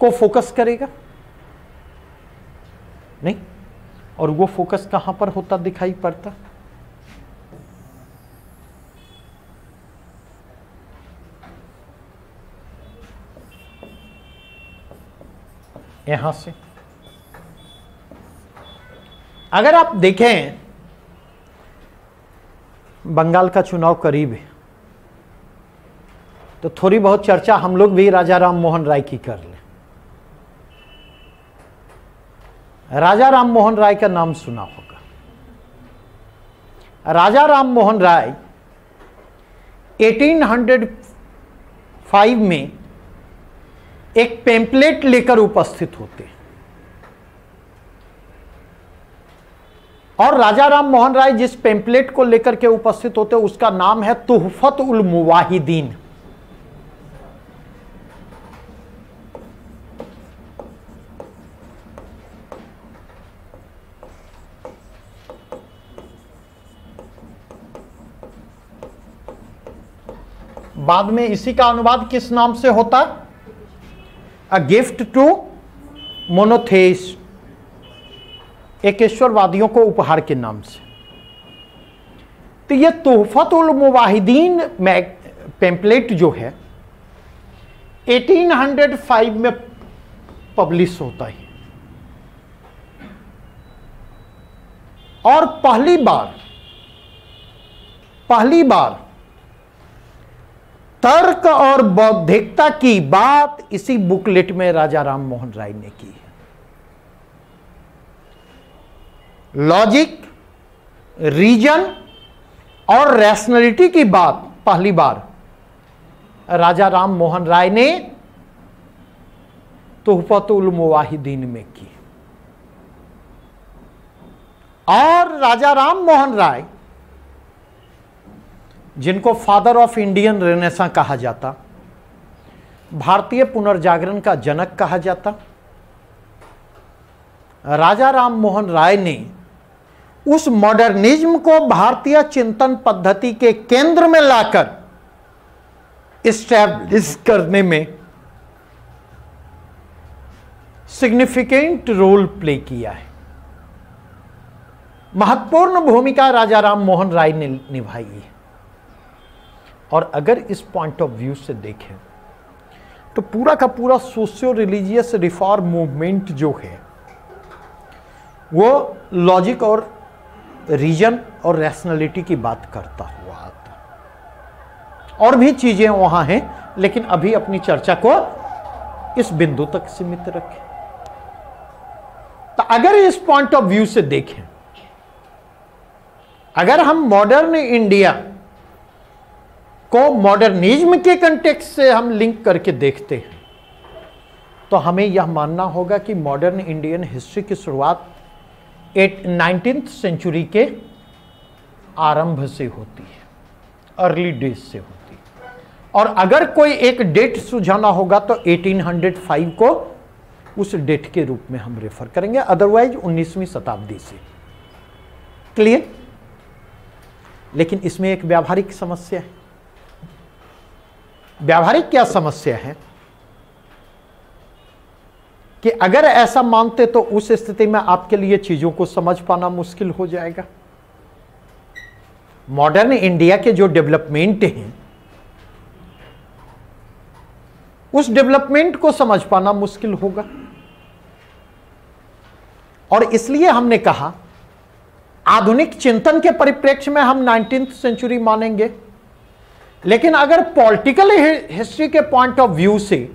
को फोकस करेगा। नहीं, और वो फोकस कहां पर होता दिखाई पड़ता? यहां से अगर आप देखें, बंगाल का चुनाव करीब है, तो थोड़ी बहुत चर्चा हम लोग भी राजा राम मोहन राय की कर लें। राजा राम मोहन राय का नाम सुना होगा। राजा राम मोहन राय 1805 में एक पेम्पलेट लेकर उपस्थित होते हैं, और राजा राम मोहन राय जिस पेम्पलेट को लेकर के उपस्थित होते हैं उसका नाम है तुहफत उल मुवाहिदीन। बाद में इसी का अनुवाद किस नाम से होता? अ गिफ्ट टू मोनोथेइस्ट, एक ईश्वरवादियों को उपहार के नाम से। तो ये तुहफतुल मुवाहिदीन पेम्पलेट जो है 1805 में पब्लिश होता है, और पहली बार तर्क और बौद्धिकता की बात इसी बुकलेट में राजा राम मोहन राय ने की है। लॉजिक, रीजन और रैशनैलिटी की बात पहली बार राजा राम मोहन राय ने तुहफतुल मुवाहिदीन में की। और राजा राम मोहन राय, जिनको फादर ऑफ इंडियन रेनेसां कहा जाता, भारतीय पुनर्जागरण का जनक कहा जाता। राजा राम मोहन राय ने उस मॉडर्निज्म को भारतीय चिंतन पद्धति के केंद्र में लाकर इस्टेब्लिश करने में सिग्निफिकेंट रोल प्ले किया है। महत्वपूर्ण भूमिका राजा राम मोहन राय ने निभाई है। और अगर इस पॉइंट ऑफ व्यू से देखें तो पूरा का पूरा सोशियो रिलीजियस रिफॉर्म मूवमेंट जो है वो लॉजिक और रीजन और रैशनैलिटी की बात करता हुआ आता। और भी चीजें वहां हैं, लेकिन अभी अपनी चर्चा को इस बिंदु तक सीमित रखें। तो अगर इस पॉइंट ऑफ व्यू से देखें, अगर हम मॉडर्न इंडिया को मॉडर्निज्म के कंटेक्स्ट से हम लिंक करके देखते हैं तो हमें यह मानना होगा कि मॉडर्न इंडियन हिस्ट्री की शुरुआत 19th सेंचुरी के आरंभ से होती है, अर्ली डेज से होती है। और अगर कोई एक डेट सुझाना होगा तो 1805 को उस डेट के रूप में हम रेफर करेंगे, अदरवाइज 19वीं शताब्दी से। क्लियर? लेकिन इसमें एक व्यावहारिक समस्या है। व्यावहारिक क्या समस्या है कि अगर ऐसा मानते तो उस स्थिति में आपके लिए चीजों को समझ पाना मुश्किल हो जाएगा। मॉडर्न इंडिया के जो डेवलपमेंट हैं उस डेवलपमेंट को समझ पाना मुश्किल होगा। और इसलिए हमने कहा आधुनिक चिंतन के परिप्रेक्ष्य में हम 19th सेंचुरी मानेंगे, लेकिन अगर पॉलिटिकल हिस्ट्री के पॉइंट ऑफ व्यू से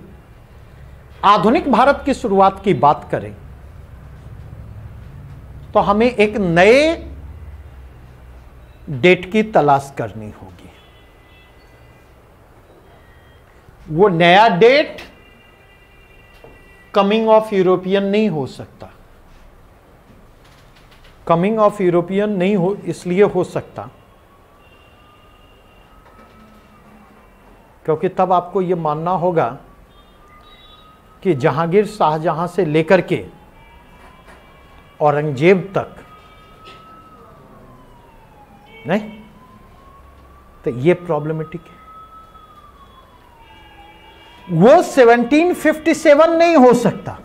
आधुनिक भारत की शुरुआत की बात करें तो हमें एक नए डेट की तलाश करनी होगी। वो नया डेट कमिंग ऑफ यूरोपियन नहीं हो सकता। कमिंग ऑफ यूरोपियन नहीं हो इसलिए हो सकता क्योंकि तब आपको यह मानना होगा कि जहांगीर शाहजहां से लेकर के औरंगजेब तक नहीं, तो ये प्रॉब्लमेटिक है। वो 1757 नहीं हो सकता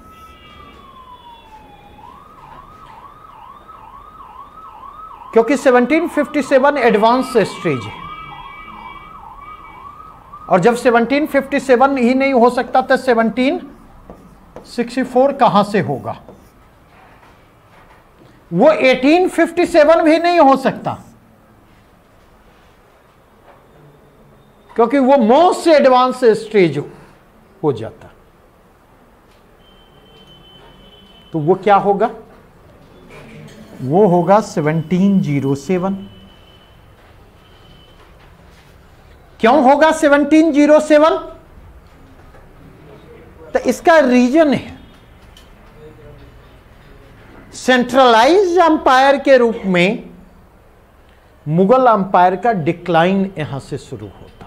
क्योंकि 1757 एडवांस स्टेज है। और जब 1757 ही नहीं हो सकता तो 1764 कहां से होगा? वो 1857 भी नहीं हो सकता क्योंकि वो मोस्ट एडवांस स्टेज हो जाता। तो वो क्या होगा? वो होगा 1707। क्यों होगा 1707? तो इसका रीजन है सेंट्रलाइज्ड अंपायर के रूप में मुगल अंपायर का डिक्लाइन यहां से शुरू होता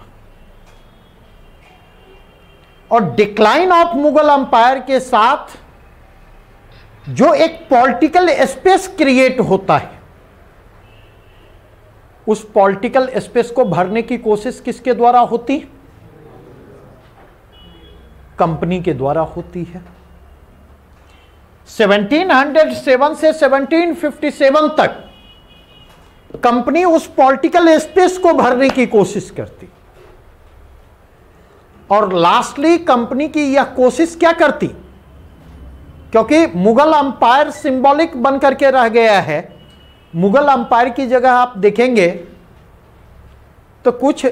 और डिक्लाइन ऑफ मुगल अंपायर के साथ जो एक पॉलिटिकल स्पेस क्रिएट होता है उस पॉलिटिकल स्पेस को भरने की कोशिश किसके द्वारा होती? कंपनी के द्वारा होती है। 1707 से 1757 तक कंपनी उस पॉलिटिकल स्पेस को भरने की कोशिश करती और लास्टली कंपनी की यह कोशिश क्या करती? क्योंकि मुगल अंपायर सिंबॉलिक बनकर के रह गया है, मुगल अंपायर की जगह आप देखेंगे तो कुछ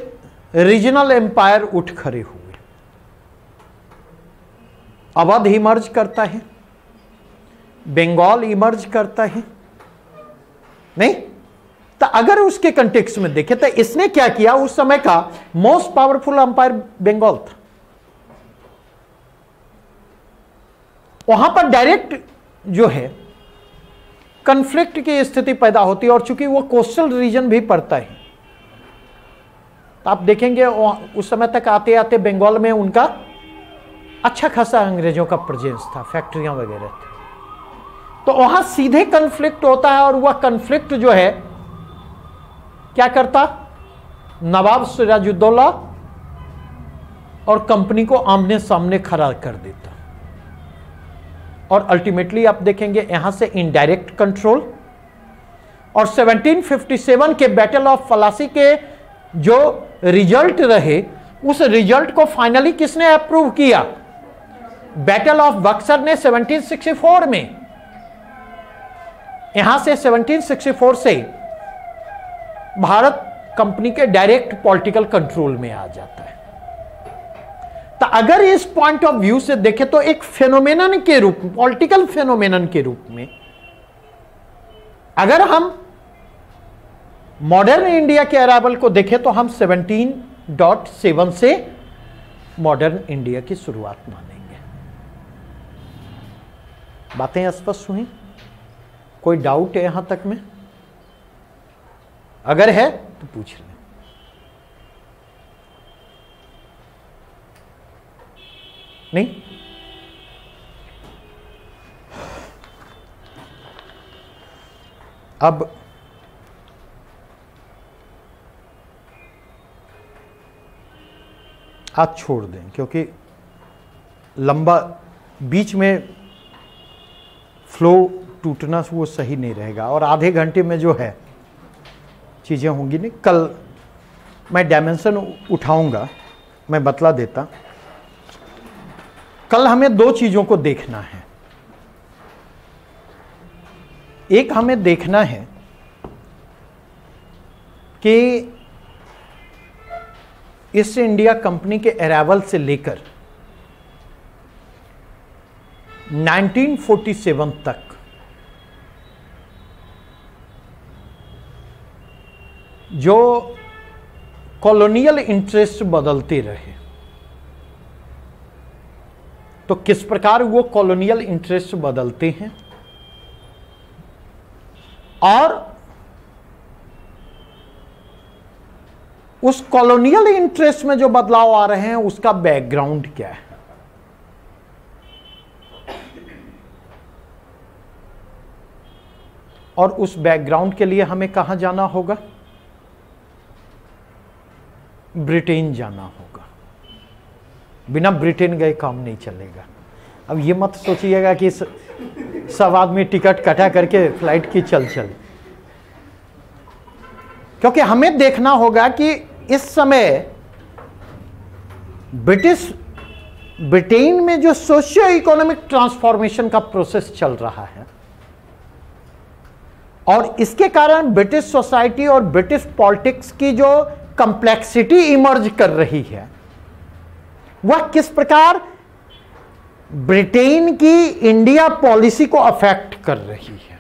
रीजनल एम्पायर उठ खड़े हुए। अवध इमर्ज करता है, बंगाल इमर्ज करता है, नहीं? तो अगर उसके कंटेक्स्ट में देखें तो इसने क्या किया? उस समय का मोस्ट पावरफुल अंपायर बंगाल था। वहां पर डायरेक्ट जो है कन्फ्लिक्ट की स्थिति पैदा होती है और चूंकि वो कोस्टल रीजन भी पड़ता है तो आप देखेंगे उस समय तक आते आते बंगाल में उनका अच्छा खासा अंग्रेजों का प्रेजेंस था, फैक्ट्रियां वगैरह थी, तो वहां सीधे कन्फ्लिक्ट होता है। और वह कन्फ्लिक्ट जो है क्या करता, नवाब सिराजुद्दौला और कंपनी को आमने सामने खड़ा कर देता। और अल्टीमेटली आप देखेंगे यहां से इनडायरेक्ट कंट्रोल। और 1757 के बैटल ऑफ प्लासी के जो रिजल्ट रहे, उस रिजल्ट को फाइनली किसने अप्रूव किया? बैटल ऑफ बक्सर ने 1764 में। यहां से 1764 से भारत कंपनी के डायरेक्ट पॉलिटिकल कंट्रोल में आ जाता है। तो अगर इस पॉइंट ऑफ व्यू से देखें तो एक फेनोमेनन के रूप में, पॉलिटिकल फेनोमेनन के रूप में, अगर हम मॉडर्न इंडिया के अराइवल को देखें तो हम 17.7 से मॉडर्न इंडिया की शुरुआत मानेंगे। बातें स्पष्ट हुई? कोई डाउट है यहां तक में? अगर है तो पूछ लें। नहीं? अब आज छोड़ दें, क्योंकि लंबा बीच में फ्लो टूटना वो सही नहीं रहेगा। और आधे घंटे में जो है चीज़ें होंगी नहीं। कल मैं डायमेंशन उठाऊंगा, मैं बतला देता। कल हमें दो चीज़ों को देखना है। एक हमें देखना है कि ईस्ट इंडिया कंपनी के अराइवल से लेकर 1947 तक जो कॉलोनियल इंटरेस्ट बदलते रहे, तो किस प्रकार वो कॉलोनियल इंटरेस्ट बदलते हैं और उस कॉलोनियल इंटरेस्ट में जो बदलाव आ रहे हैं उसका बैकग्राउंड क्या है। और उस बैकग्राउंड के लिए हमें कहां जाना होगा? ब्रिटेन जाना होगा। बिना ब्रिटेन गए काम नहीं चलेगा। अब ये मत सोचिएगा कि सब आदमी टिकट कटा करके फ्लाइट की चल, क्योंकि हमें देखना होगा कि इस समय ब्रिटेन में जो सोशियो इकोनॉमिक ट्रांसफॉर्मेशन का प्रोसेस चल रहा है और इसके कारण ब्रिटिश सोसाइटी और ब्रिटिश पॉलिटिक्स की जो कॉम्प्लेक्सिटी इमर्ज कर रही है, वह किस प्रकार ब्रिटेन की इंडिया पॉलिसी को अफेक्ट कर रही है।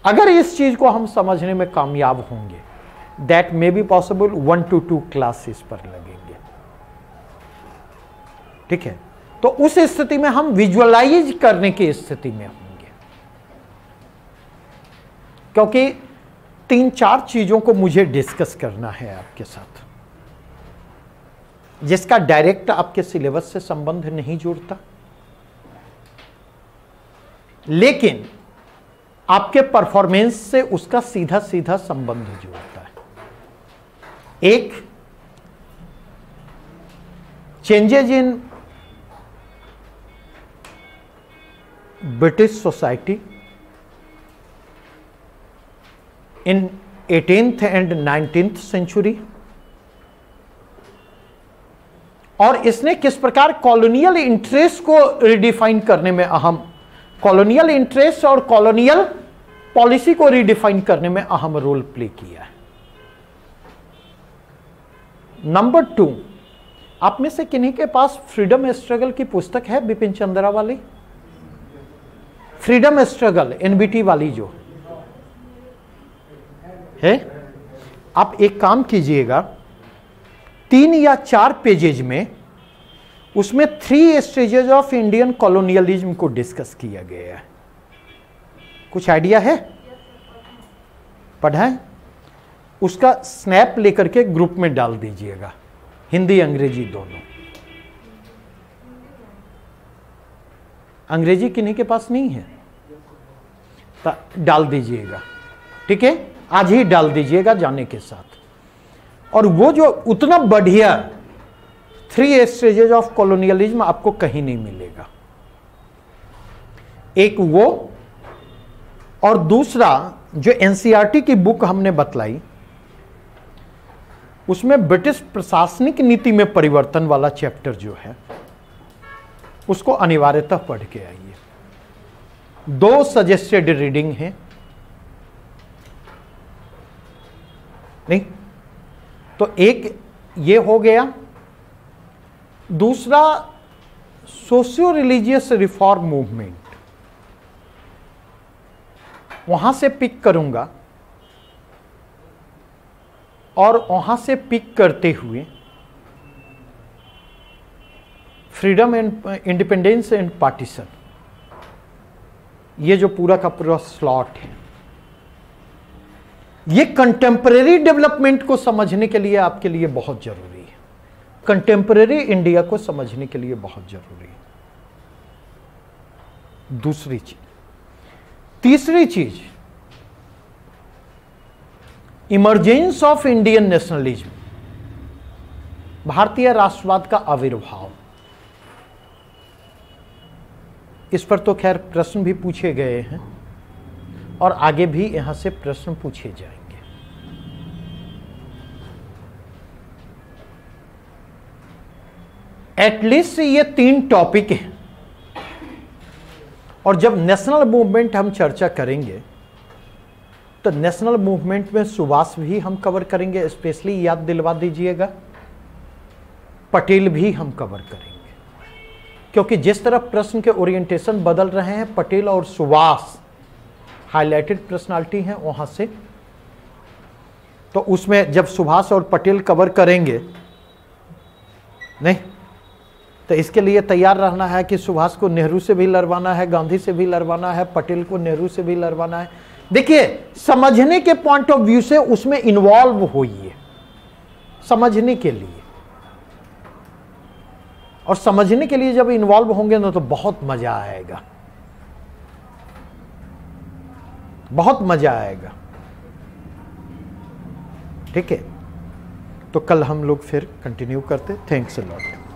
अगर इस चीज को हम समझने में कामयाब होंगे, that may be possible 1 to 2 classes पर लगेंगे। ठीक है, तो उस स्थिति में हम विजुअलाइज करने की स्थिति में होंगे, क्योंकि 3-4 चीजों को मुझे डिस्कस करना है आपके साथ, जिसका डायरेक्ट आपके सिलेबस से संबंध नहीं जुड़ता, लेकिन आपके परफॉर्मेंस से उसका सीधा सीधा संबंध जुड़ता है। एक, changes in British society in 18th and 19th century, और इसने किस प्रकार कॉलोनियल इंटरेस्ट को रिडिफाइन करने में अहम, कॉलोनियल इंटरेस्ट और कॉलोनियल पॉलिसी को रिडिफाइन करने में अहम रोल प्ले किया है। नंबर 2, आप में से किन्हीं के पास फ्रीडम स्ट्रगल की पुस्तक है बिपिन चंद्रा वाली? फ्रीडम स्ट्रगल एनबीटी वाली जो है, आप एक काम कीजिएगा, 3 या 4 पेजेज में उसमें 3 स्टेजेस ऑफ इंडियन कॉलोनियलिज्म को डिस्कस किया गया है। कुछ आइडिया है? पढ़ा है? उसका स्नैप लेकर के ग्रुप में डाल दीजिएगा। हिंदी अंग्रेजी दोनों। अंग्रेजी किन्हीं के पास नहीं है तो डाल दीजिएगा, ठीक है, आज ही डाल दीजिएगा जाने के साथ। और वो जो उतना बढ़िया 3 स्टेजेस ऑफ कॉलोनियलिज्म आपको कहीं नहीं मिलेगा। एक वो, और दूसरा जो एनसीईआरटी की बुक हमने बतलाई उसमें ब्रिटिश प्रशासनिक नीति में परिवर्तन वाला चैप्टर जो है उसको अनिवार्यतः पढ़ के आइए। 2 सजेस्टेड रीडिंग है, नहीं तो एक ये हो गया। दूसरा सोशियो रिलीजियस रिफॉर्म मूवमेंट, वहां से पिक करूंगा और वहां से पिक करते हुए freedom and independence and partition, ये जो पूरा का पूरा स्लॉट है, ये कंटेम्परेरी डेवलपमेंट को समझने के लिए आपके लिए बहुत जरूरी है। कंटेम्परेरी इंडिया को समझने के लिए बहुत जरूरी है। दूसरी चीज, तीसरी चीज, इमर्जेंस ऑफ इंडियन नेशनलिज्म, भारतीय राष्ट्रवाद का आविर्भाव। इस पर तो खैर प्रश्न भी पूछे गए हैं और आगे भी यहां से प्रश्न पूछे जाएंगे। एटलीस्ट ये 3 टॉपिक हैं। और जब नेशनल मूवमेंट हम चर्चा करेंगे तो नेशनल मूवमेंट में सुभाष भी हम कवर करेंगे, स्पेशली याद दिलवा दीजिएगा, पटेल भी हम कवर करेंगे, क्योंकि जिस तरह प्रश्न के ओरिएंटेशन बदल रहे हैं, पटेल और सुभाष हाईलाइटेड पर्सनालिटी हैं वहां से, तो उसमें जब सुभाष और पटेल कवर करेंगे, नहीं तो इसके लिए तैयार रहना है कि सुभाष को नेहरू से भी लड़वाना है, गांधी से भी लड़वाना है, पटेल को नेहरू से भी लड़वाना है। देखिए, समझने के पॉइंट ऑफ व्यू से उसमें इन्वॉल्व होइए, समझने के लिए। और समझने के लिए जब इन्वॉल्व होंगे ना तो बहुत मजा आएगा, बहुत मजा आएगा, ठीक है। तो कल हम लोग फिर कंटिन्यू करते। Thanks a lot.